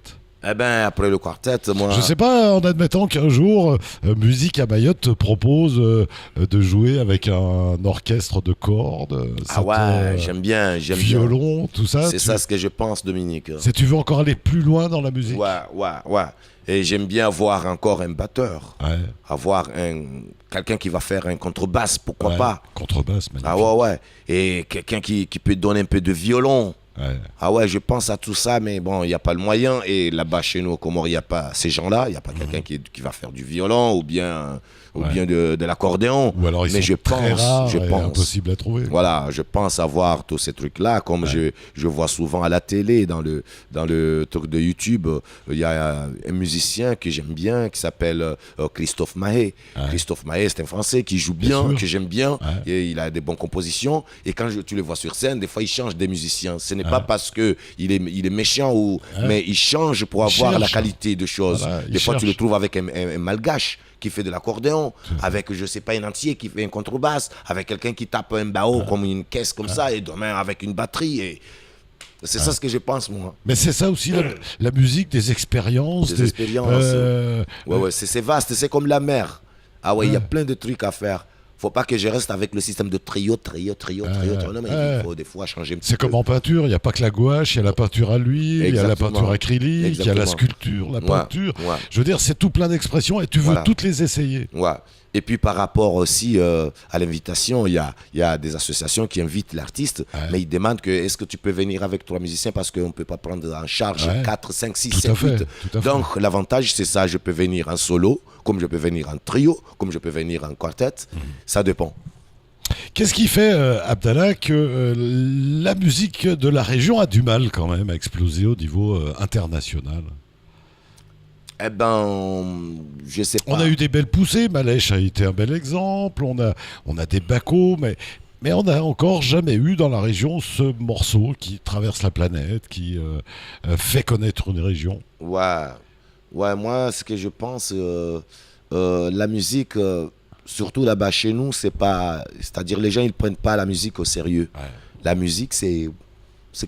S2: Eh ben, après le quartet, moi...
S1: Je sais pas, en admettant qu'un jour, Musique à Mayotte te propose de jouer avec un orchestre de cordes.
S2: Ah ouais, j'aime bien.
S1: Violon, tout ça.
S2: C'est ça ce que je pense, Dominique.
S1: Tu veux encore aller plus loin dans la musique?
S2: Ouais. Et j'aime bien avoir encore un batteur.
S1: Ouais.
S2: Avoir quelqu'un qui va faire un contrebasse, pourquoi pas.
S1: Contrebasse, magnifique.
S2: Ah ouais. Et quelqu'un qui peut donner un peu de violon.
S1: Ouais.
S2: Ah ouais, je pense à tout ça, mais bon, il n'y a pas le moyen. Et là-bas, chez nous, au Comores, il n'y a pas ces gens-là. Il n'y a pas quelqu'un qui va faire du violon ou bien de l'accordéon.
S1: Ou alors ils
S2: mais
S1: sont
S2: je
S1: très
S2: pense,
S1: rares
S2: je
S1: et
S2: pense.
S1: impossible à trouver.
S2: Voilà, je pense avoir tous ces trucs-là, comme je vois souvent à la télé, dans le truc de YouTube. Il y a un musicien que j'aime bien qui s'appelle Christophe Mahé. Ouais. Christophe Mahé, c'est un Français qui joue bien que j'aime bien. Ouais. Et il a des bonnes compositions. Et quand tu le vois sur scène, des fois, il change des musiciens. Ce n'est pas parce qu'il est méchant, mais il change pour avoir la qualité de choses. Voilà, des fois, tu le trouves avec un malgache qui fait de l'accordéon, avec, je sais pas, un entier qui fait une contrebasse, avec quelqu'un qui tape un bao comme une caisse comme ça, et demain avec une batterie. Et c'est ça ce que je pense, moi.
S1: Mais c'est ça aussi, la musique, des expériences.
S2: Des expériences. Ouais, c'est vaste, c'est comme la mer. Ah ouais, il y a plein de trucs à faire. Faut pas que je reste avec le système de trio. Non, mais il faut des fois changer un petit peu.
S1: C'est comme en peinture, il n'y a pas que la gouache, il y a la peinture à l'huile, il y a la peinture acrylique, il y a la sculpture, la peinture. Ouais. Je veux dire, c'est tout plein d'expressions et tu veux toutes les essayer.
S2: Ouais. Et puis par rapport aussi à l'invitation, il y a des associations qui invitent l'artiste, mais ils demandent que est-ce que tu peux venir avec 3 musiciens parce qu'on ne peut pas prendre en charge 4, 5, 6, 7, 8. Donc l'avantage c'est ça, je peux venir en solo, comme je peux venir en trio, comme je peux venir en quartet, ça dépend.
S1: Qu'est-ce qui fait, Abdallah, que la musique de la région a du mal quand même à exploser au niveau international ?
S2: Eh ben, je sais pas.
S1: On a eu des belles poussées, Malèche a été un bel exemple, on a des bacos, mais on n'a encore jamais eu dans la région ce morceau qui traverse la planète, qui fait connaître une région.
S2: Ouais, moi, ce que je pense, la musique, surtout là-bas chez nous, c'est-à-dire les gens, ils ne prennent pas la musique au sérieux. Ouais. La musique, c'est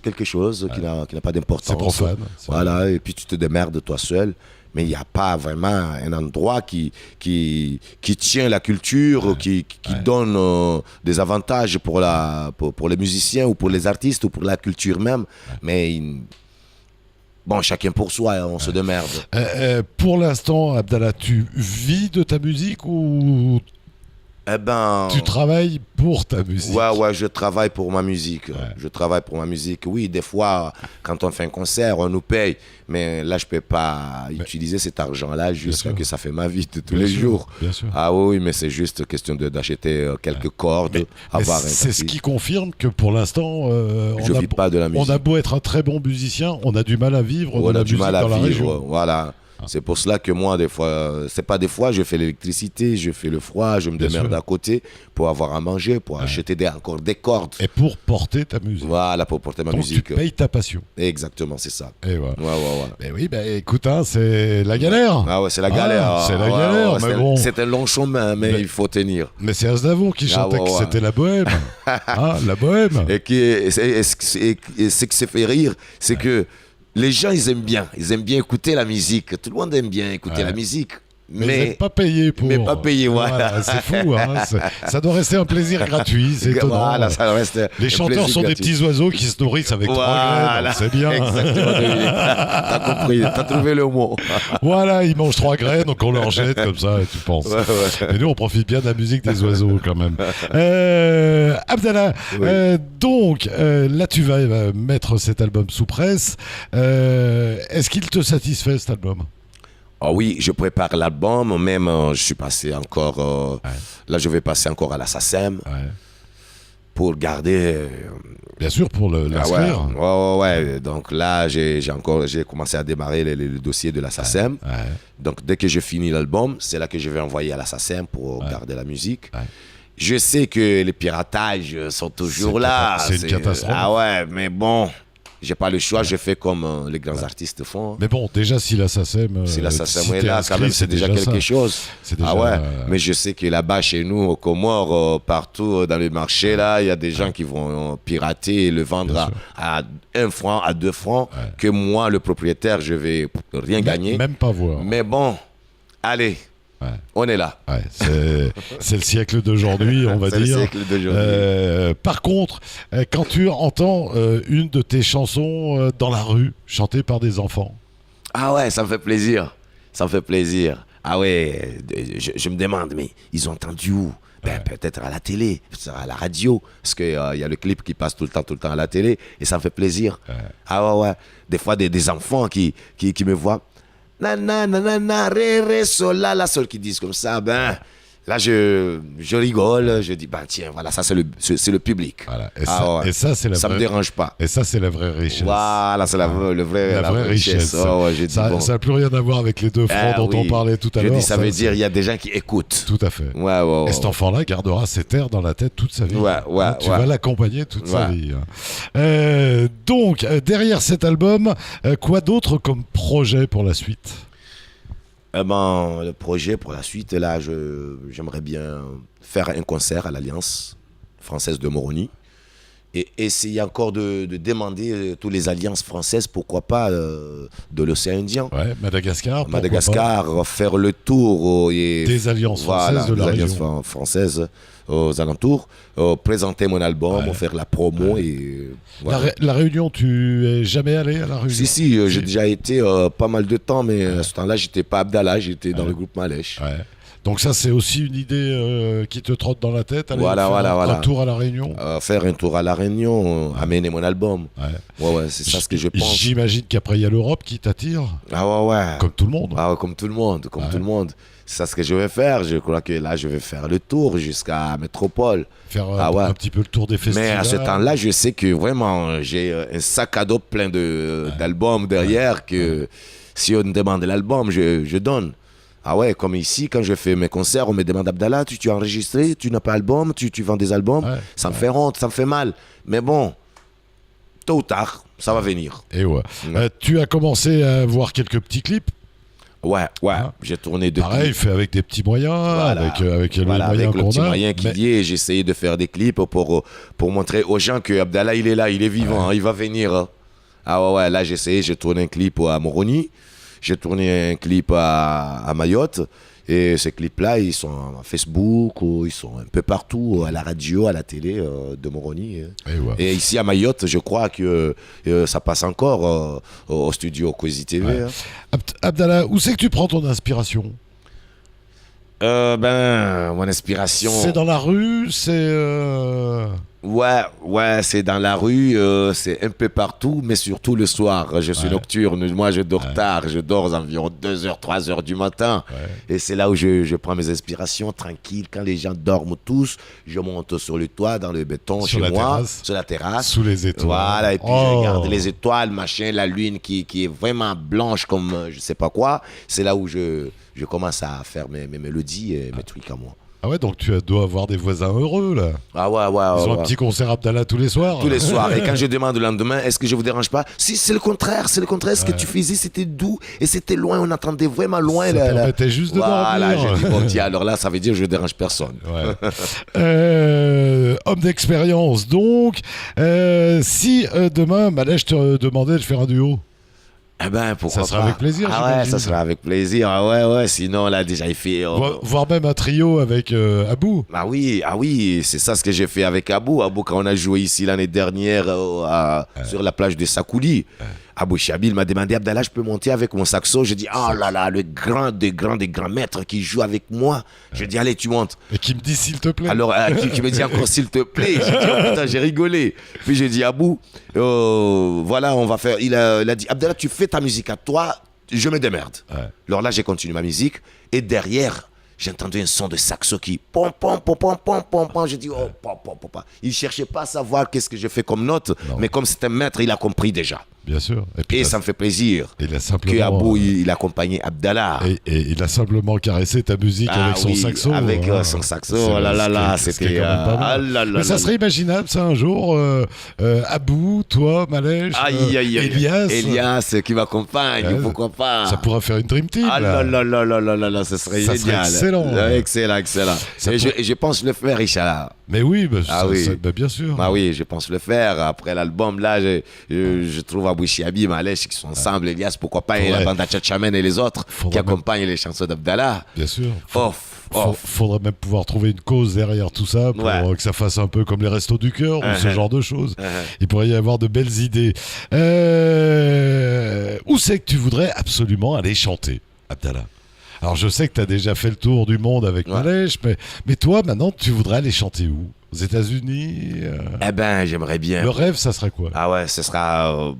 S2: quelque chose qui n'a pas d'importance.
S1: C'est profane.
S2: Voilà, et puis tu te démerdes toi seul. Mais il n'y a pas vraiment un endroit qui tient la culture, qui donne des avantages pour les musiciens ou pour les artistes ou pour la culture même. Mais bon, chacun pour soi, on se démerde.
S1: Pour l'instant, Abdallah, tu vis de ta musique ou tu travailles pour ta musique?
S2: Ouais, je travaille pour ma musique. Ouais. Je travaille pour ma musique. Oui, des fois, quand on fait un concert, on nous paye. Mais là, je ne peux pas utiliser cet argent-là juste que ça fait ma vie de tous les jours.
S1: Bien sûr.
S2: Ah oui, mais c'est juste question d'acheter quelques cordes.
S1: C'est ce qui confirme que pour l'instant,
S2: je ne vis pas de la musique.
S1: On a beau être un très bon musicien, on a du mal à vivre de la musique dans la région.
S2: Voilà. C'est pour cela que moi, des fois, c'est pas des fois, je fais l'électricité, je fais le froid, je me démerde à côté pour avoir à manger, pour acheter encore des cordes.
S1: Et pour porter ta musique.
S2: Voilà, pour porter ma musique.
S1: Tu payes ta passion.
S2: Exactement, c'est ça.
S1: Et voilà.
S2: Ouais.
S1: Mais oui, écoute, c'est la galère.
S2: Ah ouais, c'est la galère.
S1: C'est la galère, mais bon.
S2: C'est un long chemin, mais il faut tenir.
S1: Mais c'est Aznavour qui chantait que c'était la bohème. La bohème.
S2: Et ce qui se fait rire, c'est que les gens, ils aiment bien écouter la musique. Tout le monde aime bien écouter la musique.
S1: Mais ils n'êtes pas payés pour.
S2: Mais pas payés, voilà.
S1: C'est fou, hein. Ça doit rester un plaisir gratuit, c'est étonnant.
S2: Voilà, ça reste
S1: les chanteurs sont des petits oiseaux qui se nourrissent avec 3 graines, c'est bien.
S2: Exactement, t'as compris, t'as trouvé le mot.
S1: Voilà, ils mangent 3 graines, donc on leur jette comme ça, tu penses. Mais nous, on profite bien de la musique des oiseaux quand même. Abdallah, donc, là, tu vas mettre cet album sous presse. Est-ce qu'il te satisfait, cet album ?
S2: Oh oui, je prépare l'album, même je suis passé encore, là je vais passer encore à la SACEM pour garder...
S1: Bien sûr, pour l'inscrire.
S2: Ouais, donc là j'ai commencé à démarrer le dossier de la SACEM. Donc dès que je finis l'album, c'est là que je vais envoyer à la SACEM pour garder la musique. Je sais que les piratages sont toujours là.
S1: C'est une catastrophe.
S2: Ah ouais, mais bon... J'ai pas le choix, je fais comme les grands artistes font.
S1: Mais bon, déjà, si la SACEM,
S2: Si la SACEM
S1: si
S2: est
S1: t'es
S2: là,
S1: inscrit,
S2: quand même, c'est déjà quelque chose.
S1: C'est déjà,
S2: Ah ouais, mais je sais que là-bas, chez nous, aux Comores, partout dans les marchés, là, il y a des gens qui vont pirater et le vendre à 1 franc, à 2 francs, que moi, le propriétaire, je vais rien gagner.
S1: Même pas voir.
S2: Mais bon, allez. On est là.
S1: Ouais, c'est le siècle d'aujourd'hui, on va dire.
S2: C'est le siècle d'aujourd'hui.
S1: Par contre, quand tu entends une de tes chansons dans la rue, chantée par des enfants.
S2: Ah ouais, ça me fait plaisir. Ça me fait plaisir. Ah ouais, je me demande, mais ils ont entendu où? Peut-être à la télé, peut-être à la radio, parce qu'il y a le clip qui passe tout le temps à la télé, et ça me fait plaisir. Ah ouais. Des fois, des enfants qui me voient. Nanana, ré, sol, la sol qui disent comme ça, là je rigole, je dis tiens, voilà, ça c'est le public.
S1: Voilà.
S2: Et
S1: ça c'est la
S2: ça
S1: vraie...
S2: me dérange pas.
S1: Et ça c'est la vraie richesse.
S2: Voilà, c'est la vraie richesse.
S1: Ça n'a plus rien à voir avec les 2 francs dont on parlait tout à l'heure.
S2: Je dis, ça veut dire il y a des gens qui écoutent.
S1: Tout à fait. Et cet enfant-là gardera ses terres dans la tête toute sa vie. Tu vas l'accompagner toute sa vie. Donc, derrière cet album, quoi d'autre comme projet pour la suite?
S2: Le projet pour la suite, là, j'aimerais bien faire un concert à l'Alliance française de Moroni et essayer encore de demander toutes les alliances françaises, pourquoi pas de l'océan Indien.
S1: Ouais, Madagascar,
S2: faire le tour
S1: des alliances françaises de la région.
S2: Françaises aux alentours, présenter mon album, faire la promo et voilà.
S1: La Réunion, tu es jamais allé à la Réunion?
S2: Si, j'ai déjà été pas mal de temps, mais à ce temps-là, j'étais pas Abdallah, j'étais dans le groupe Malèche.
S1: Donc ça, c'est aussi une idée qui te trotte dans la tête, aller
S2: un
S1: tour à la Réunion.
S2: Faire un tour à la Réunion, amener mon album. C'est ça ce que je pense.
S1: J'imagine qu'après, il y a l'Europe qui t'attire. Comme tout le monde.
S2: Comme tout le monde. C'est ça ce que je vais faire. Je crois que là, je vais faire le tour jusqu'à Métropole.
S1: Faire un petit peu le tour des festivals.
S2: Mais à ce temps-là, je sais que vraiment, j'ai un sac à dos plein d'albums derrière que si on me demande l'album, je donne. Comme ici, quand je fais mes concerts, on me demande Abdallah, tu as enregistré, tu n'as pas d'album, tu vends des albums. Ça me fait honte, ça me fait mal. Mais bon, tôt ou tard, ça va venir.
S1: Et tu as commencé à voir quelques petits clips.
S2: J'ai tourné depuis.
S1: Pareil, fait avec des petits moyens, avec le
S2: petit moyen qu'il y ait. J'ai essayé de faire des clips pour montrer aux gens que Abdallah, il est là, il est vivant, il va venir. Là j'ai essayé, j'ai tourné un clip à Moroni, j'ai tourné un clip à Mayotte. Et ces clips-là, ils sont à Facebook, ils sont un peu partout, à la radio, à la télé de Moroni. Et ici à Mayotte, je crois que ça passe encore au studio Cozy TV.
S1: Abdallah, où c'est que tu prends ton inspiration?
S2: Mon inspiration...
S1: C'est dans la rue, c'est...
S2: c'est dans la rue, c'est un peu partout, mais surtout le soir. Je suis nocturne, moi je dors tard, je dors environ 2h, 3h du matin. Et c'est là où je prends mes inspirations, tranquille. Quand les gens dorment tous, je monte sur le toit, dans le béton, sur la terrasse.
S1: Sous les étoiles.
S2: Et puis je regarde les étoiles, la lune qui est vraiment blanche comme je sais pas quoi. C'est là où je commence à faire mes mélodies et mes trucs à moi.
S1: Donc tu dois avoir des voisins heureux là. Ils ont un petit concert Abdallah tous les soirs.
S2: Tous les soirs. Et quand je demande le lendemain, est-ce que je vous dérange pas? Si, c'est le contraire. Ce que tu faisais, c'était doux et c'était loin. On entendait vraiment loin.
S1: Ça permettait juste de dormir.
S2: J'ai dit, alors là, ça veut dire que je dérange personne.
S1: Homme d'expérience. Donc, si demain, Malèche te demandait de faire un duo.
S2: Pourquoi
S1: ça sera avec plaisir.
S2: Ça sera avec plaisir. Sinon, là, déjà, il fait.
S1: Voire même un trio avec Abou.
S2: Oui, c'est ça ce que j'ai fait avec Abou. Abou, quand on a joué ici l'année dernière sur la plage de Sakouli. Abou Chabil m'a demandé, Abdallah, je peux monter avec mon saxo? Je dis, oh là là, le grand des grands maîtres qui joue avec moi. Je dis, allez, tu montes.
S1: Et qui me dit, s'il te plaît.
S2: Alors, qui me dit encore, s'il te plaît. J'ai dit, oh putain, j'ai rigolé. Puis j'ai dit, Abou, voilà, on va faire. Il a dit, Abdallah, tu fais ta musique à toi, je me démerde. Alors là, j'ai continué ma musique. Et derrière, j'ai entendu un son de saxo qui pom pom pom pom pom pom pom. J'ai dit oh pom pom pom pom. Il cherchait pas à savoir qu'est-ce que je fais comme note, mais comme c'est un maître, il a compris déjà.
S1: Bien sûr.
S2: Et ça me fait plaisir que Abou il accompagnait Abdallah.
S1: Et il a simplement caressé ta musique avec son saxo.
S2: Avec son saxo, oh là là là, c'était...
S1: Mais ça serait imaginable, ça, un jour, Abou, toi, Malèche,
S2: Elias qui m'accompagne, pourquoi pas.
S1: Ça pourrait faire une Dream Team.
S2: Ah là là là là là là, ça serait génial.
S1: Excellent.
S2: Excellent. Et je pense le faire, Inch'Allah.
S1: Mais oui, bien sûr.
S2: Bah oui, je pense le faire. Après l'album, là, je trouve Abou Chiabi, Malèche qui sont ensemble, Elias, pourquoi pas, et la bande Tchatchamen et les autres qui accompagnent les chansons d'Abdallah.
S1: Bien sûr. Faudrait même pouvoir trouver une cause derrière tout ça pour que ça fasse un peu comme les Restos du Cœur ou ce genre de choses. Il pourrait y avoir de belles idées. Où c'est que tu voudrais absolument aller chanter, Abdallah? Alors je sais que tu as déjà fait le tour du monde avec Malèche, mais toi maintenant tu voudrais aller chanter où? Aux États-Unis?
S2: Eh ben j'aimerais bien.
S1: Le rêve, ça serait quoi?
S2: Ah ouais, ce sera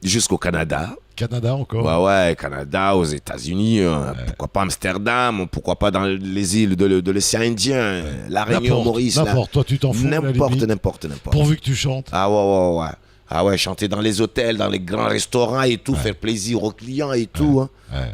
S2: jusqu'au Canada.
S1: Canada encore?
S2: Ouais, Canada, aux États-Unis, pourquoi pas Amsterdam, pourquoi pas dans les îles de l'océan Indien, la Réunion, Maurice.
S1: N'importe, toi tu t'en fous.
S2: N'importe.
S1: Pourvu que tu chantes.
S2: Ah ouais. Ah ouais, chanter dans les hôtels, dans les grands restaurants et tout, faire plaisir aux clients et tout. Hein.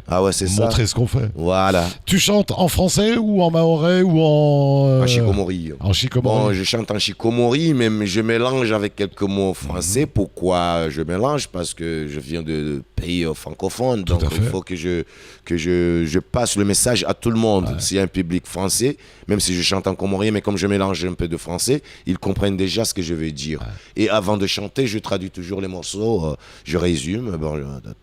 S2: Ah ouais, c'est ça.
S1: Montrer ce qu'on fait.
S2: Voilà.
S1: Tu chantes en français ou en mahorais ou en...
S2: En Chikomori.
S1: En Chikomori.
S2: Bon, je chante en Chikomori, mais je mélange avec quelques mots français. Pourquoi je mélange? Parce que je viens de pays francophones, donc il faut que je passe le message à tout le monde. S'il y a un public français, même si je chante en comorien, mais comme je mélange un peu de français, ils comprennent déjà ce que je veux dire. Et avant de chanter, je traduis toujours les morceaux, je résume,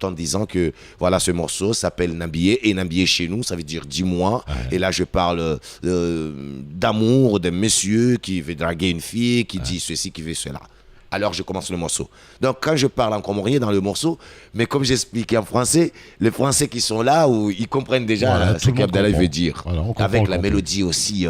S2: en disant que voilà, ce morceau s'appelle Nambié, et Nambié chez nous, ça veut dire dis-moi. Et là, je parle d'amour, d'un monsieur qui veut draguer une fille, qui dit ceci, qui veut cela. Alors je commence le morceau. Donc quand je parle en comorien dans le morceau, mais comme j'expliquais en français, les Français qui sont là, ils comprennent déjà ce qu'Abdallah veut dire. Avec la mélodie aussi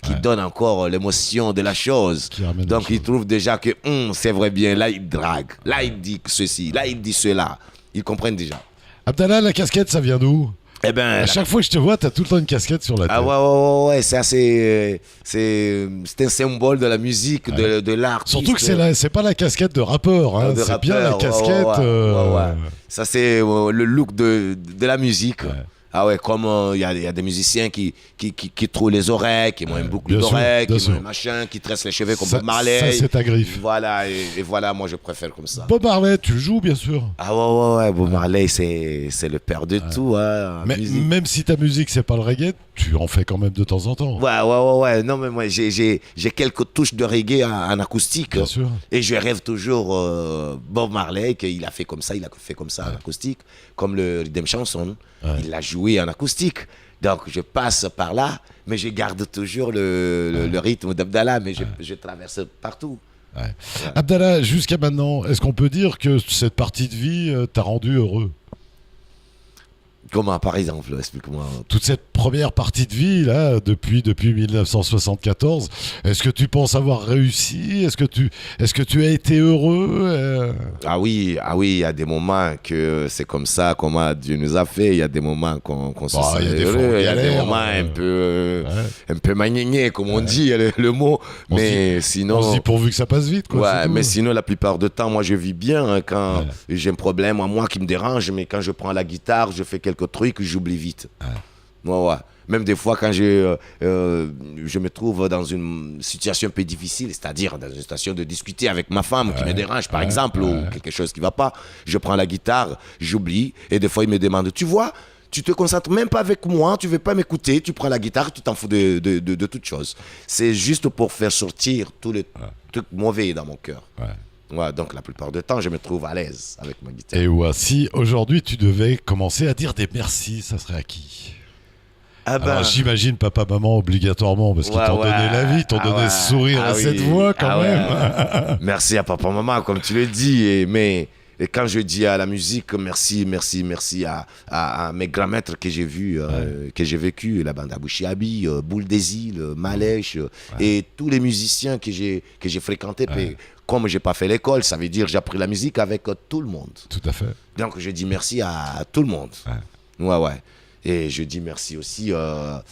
S2: qui donne encore l'émotion de la chose. Donc ils trouvent déjà que c'est vrai bien, là il drague, là il dit ceci, là il dit cela. Ils comprennent déjà.
S1: Abdallah, la casquette, ça vient d'où? Eh ben, à chaque fois que je te vois, t'as tout le temps une casquette sur la tête.
S2: Ah ouais, c'est assez, c'est un symbole de la musique, de l'art.
S1: Surtout que c'est pas la casquette de rappeur, hein, c'est bien la casquette.
S2: Ça c'est le look de la musique. Ah ouais, comme il y a des musiciens qui trouvent les oreilles, qui ont une boucle d'oreille, qui ont un machin, qui tressent les cheveux comme Bob Marley.
S1: Ça, c'est ta griffe.
S2: Voilà, et voilà, moi je préfère comme ça.
S1: Bob Marley, tu le joues bien sûr.
S2: Ah ouais, Bob Marley, c'est le père de tout. Hein,
S1: mais même si ta musique, c'est pas le reggae, tu en fais quand même de temps en temps.
S2: Ouais. Non, mais moi, j'ai quelques touches de reggae en acoustique.
S1: Bien sûr.
S2: Et je rêve toujours Bob Marley, qu'il a fait comme ça, en acoustique, comme le Redemption Song. Il l'a joué en acoustique. Donc je passe par là, mais je garde toujours le rythme d'Abdallah, mais je traverse partout.
S1: Abdallah, jusqu'à maintenant, est-ce qu'on peut dire que cette partie de vie t'a rendu heureux?
S2: Comment, par exemple? Explique-moi.
S1: Toute cette première partie de vie, là, depuis 1974, est-ce que tu penses avoir réussi? Est-ce que tu as été heureux?
S2: Ah oui, il y a des moments que c'est comme ça, comment Dieu nous a fait. Il y a des moments qu'on se sent heureux. Il y a des moments un peu magnéniés, comme on dit, le mot. Mais sinon...
S1: On se dit pourvu que ça passe vite, quoi.
S2: Ouais, mais sinon, la plupart du temps, moi, je vis bien quand j'ai un problème, moi qui me dérange, mais quand je prends la guitare, je fais quelques trucs, j'oublie vite. Ouais. Même des fois, quand je me trouve dans une situation un peu difficile, c'est-à-dire dans une situation de discuter avec ma femme qui me dérange, par exemple, ou quelque chose qui ne va pas, je prends la guitare, j'oublie, et des fois, il me demande, tu vois, tu te concentres même pas avec moi, tu ne veux pas m'écouter, tu prends la guitare, tu t'en fous de toute chose. C'est juste pour faire sortir tous les trucs mauvais dans mon cœur. Ouais, donc la plupart du temps, je me trouve à l'aise avec ma guitare.
S1: Et si aujourd'hui tu devais commencer à dire des merci, ça serait à qui? Alors, j'imagine papa, maman obligatoirement, parce qu'ils t'ont donné la vie, t'ont donné ce sourire et cette voix quand même.
S2: Merci à papa, maman, comme tu le dis. Et quand je dis à la musique, merci à mes grands maîtres que j'ai vus, que j'ai vécu, la bande Abou Chiabi, Boule des Îles, Malèche, et tous les musiciens que j'ai fréquentés. Comme je n'ai pas fait l'école, ça veut dire que j'ai appris la musique avec tout le monde.
S1: Tout à fait.
S2: Donc je dis merci à tout le monde. Ouais. Et je dis merci aussi à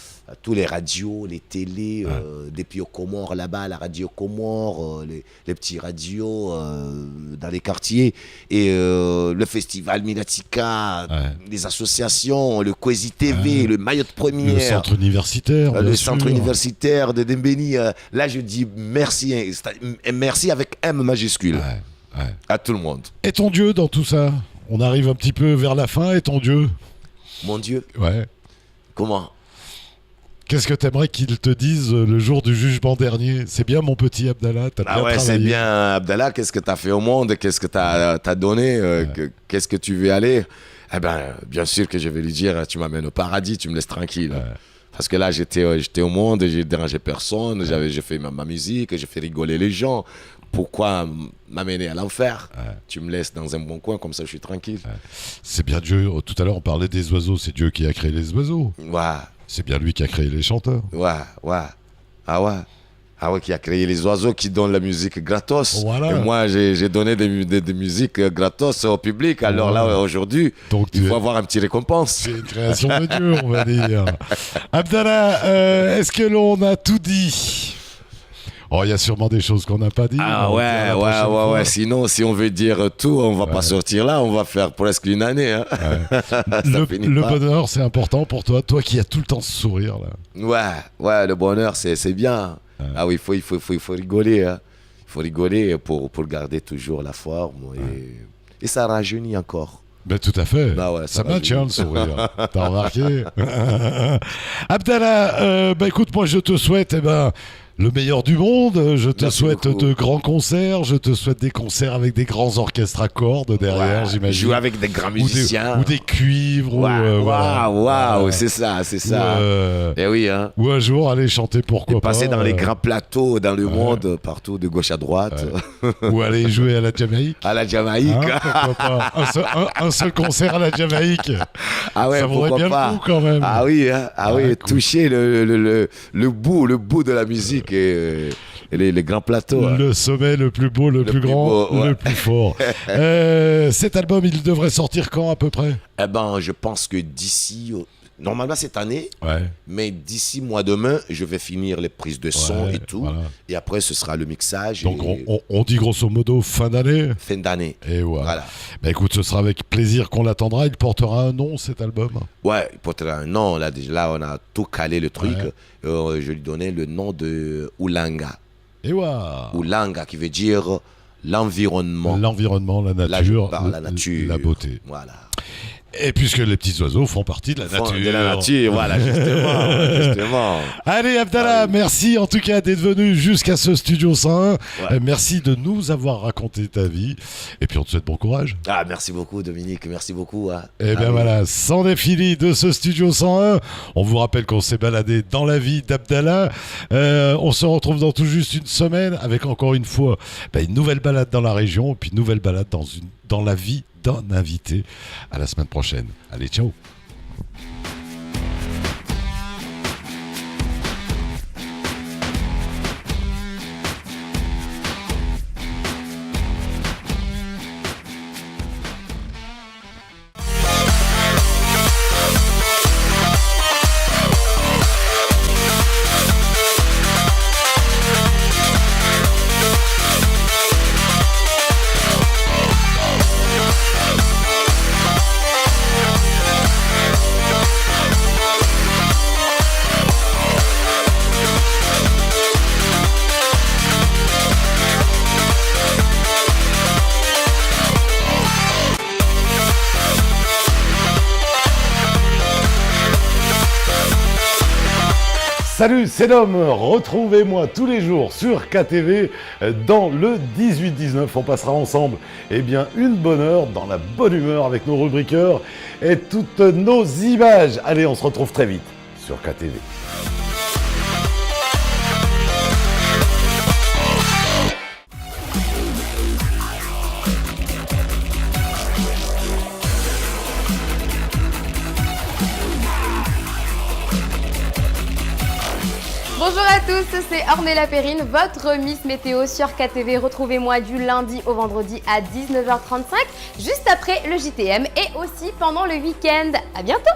S2: tous les radios, les télés, depuis aux Comores là-bas, la radio Comores, les petits radios dans les quartiers, et le festival Minatika, les associations, le Kwezi TV, le Mayotte Première,
S1: le centre universitaire,
S2: centre universitaire de Dembéni. Là, je dis merci, merci avec M majuscule à tout le monde.
S1: Et ton Dieu dans tout ça? On arrive un petit peu vers la fin, et ton Dieu?
S2: Mon Dieu.
S1: Ouais.
S2: Comment?
S1: Qu'est-ce que t'aimerais qu'il te dise le jour du jugement dernier? C'est bien, mon petit Abdallah, t'as bien travaillé.
S2: C'est bien, Abdallah, qu'est-ce que t'as fait au monde? Qu'est-ce que t'as donné? Qu'est-ce que tu veux aller? Eh ben, bien sûr que je vais lui dire, tu m'amènes au paradis, tu me laisses tranquille. Parce que là, j'étais au monde, j'ai dérangé personne, j'ai fait ma musique, j'ai fait rigoler les gens. Pourquoi m'amener à l'enfer? Tu me laisses dans un bon coin, comme ça je suis tranquille.
S1: C'est bien Dieu. Tout à l'heure on parlait des oiseaux, c'est Dieu qui a créé les oiseaux. C'est bien lui qui a créé les chanteurs.
S2: Ah ouais, qui a créé les oiseaux, qui donnent la musique gratos.
S1: Voilà.
S2: Et moi, j'ai donné des musiques gratos au public. Alors là, aujourd'hui, il faut avoir un petit récompense.
S1: C'est une création de Dieu, on va dire. Abdallah, est-ce que l'on a tout dit? Oh, il y a sûrement des choses qu'on n'a pas dit.
S2: Ouais. Sinon, si on veut dire tout, on va pas sortir là. On va faire presque une année. Hein.
S1: Le bonheur, c'est important pour toi. Toi qui as tout le temps ce sourire là.
S2: Ouais, le bonheur, c'est bien. Ah oui, il faut rigoler. Hein. Il faut rigoler pour garder toujours la forme. Et ça rajeunit encore.
S1: Ben, tout à fait. Ça maintient le sourire. T'as remarqué? Abdallah, écoute, moi je te souhaite le meilleur du monde. Je te souhaite de grands concerts. Je te souhaite des concerts avec des grands orchestres à cordes derrière, j'imagine.
S2: Jouer avec des grands musiciens.
S1: Ou des cuivres.
S2: C'est ça. Et oui, hein.
S1: Ou un jour aller chanter, pourquoi pas.
S2: Passer dans les grands plateaux dans le monde, partout, de gauche à droite.
S1: Ou aller jouer à la Jamaïque.
S2: À la Jamaïque.
S1: Pourquoi pas. Un seul concert à la Jamaïque.
S2: Ah ouais,
S1: ça vaudrait bien le coup quand même.
S2: Ah oui, toucher le bout de la musique. Et les grands plateaux.
S1: Le sommet le plus beau, le plus grand, le plus fort. Cet album, il devrait sortir quand à peu près?
S2: Je pense que d'ici... Normalement cette année, mais d'ici mois de mai, je vais finir les prises de son et tout. Voilà. Et après, ce sera le mixage.
S1: Donc on dit grosso modo fin d'année.
S2: Fin d'année.
S1: Et voilà. Écoute, ce sera avec plaisir qu'on l'attendra. Il portera un nom, cet album?
S2: Ouais, il portera un nom. Là, on a tout calé le truc. Je lui donnais le nom de Oulanga. Oulanga, qui veut dire l'environnement.
S1: L'environnement, la nature.
S2: La nature.
S1: La beauté.
S2: Voilà.
S1: Et puisque les petits oiseaux font partie de la nature.
S2: De la nature, voilà, justement.
S1: Allez, Abdallah, merci en tout cas d'être venu jusqu'à ce Studio 101. Merci de nous avoir raconté ta vie. Et puis on te souhaite bon courage.
S2: Merci beaucoup, Dominique, merci beaucoup.
S1: Et voilà, sans défilé de ce Studio 101, on vous rappelle qu'on s'est baladé dans la vie d'Abdallah. On se retrouve dans tout juste une semaine avec encore une fois une nouvelle balade dans la région, puis une nouvelle balade dans la vie d'un invité. À la semaine prochaine. Allez, ciao. Salut, c'est Dom. Retrouvez-moi tous les jours sur KTV dans le 18-19. On passera ensemble une bonne heure dans la bonne humeur avec nos rubriqueurs et toutes nos images. Allez, on se retrouve très vite sur KTV.
S4: Bonjour à tous, c'est Ornella Perrine, votre Miss Météo sur KTV. Retrouvez-moi du lundi au vendredi à 19h35, juste après le JTM et aussi pendant le week-end. À bientôt!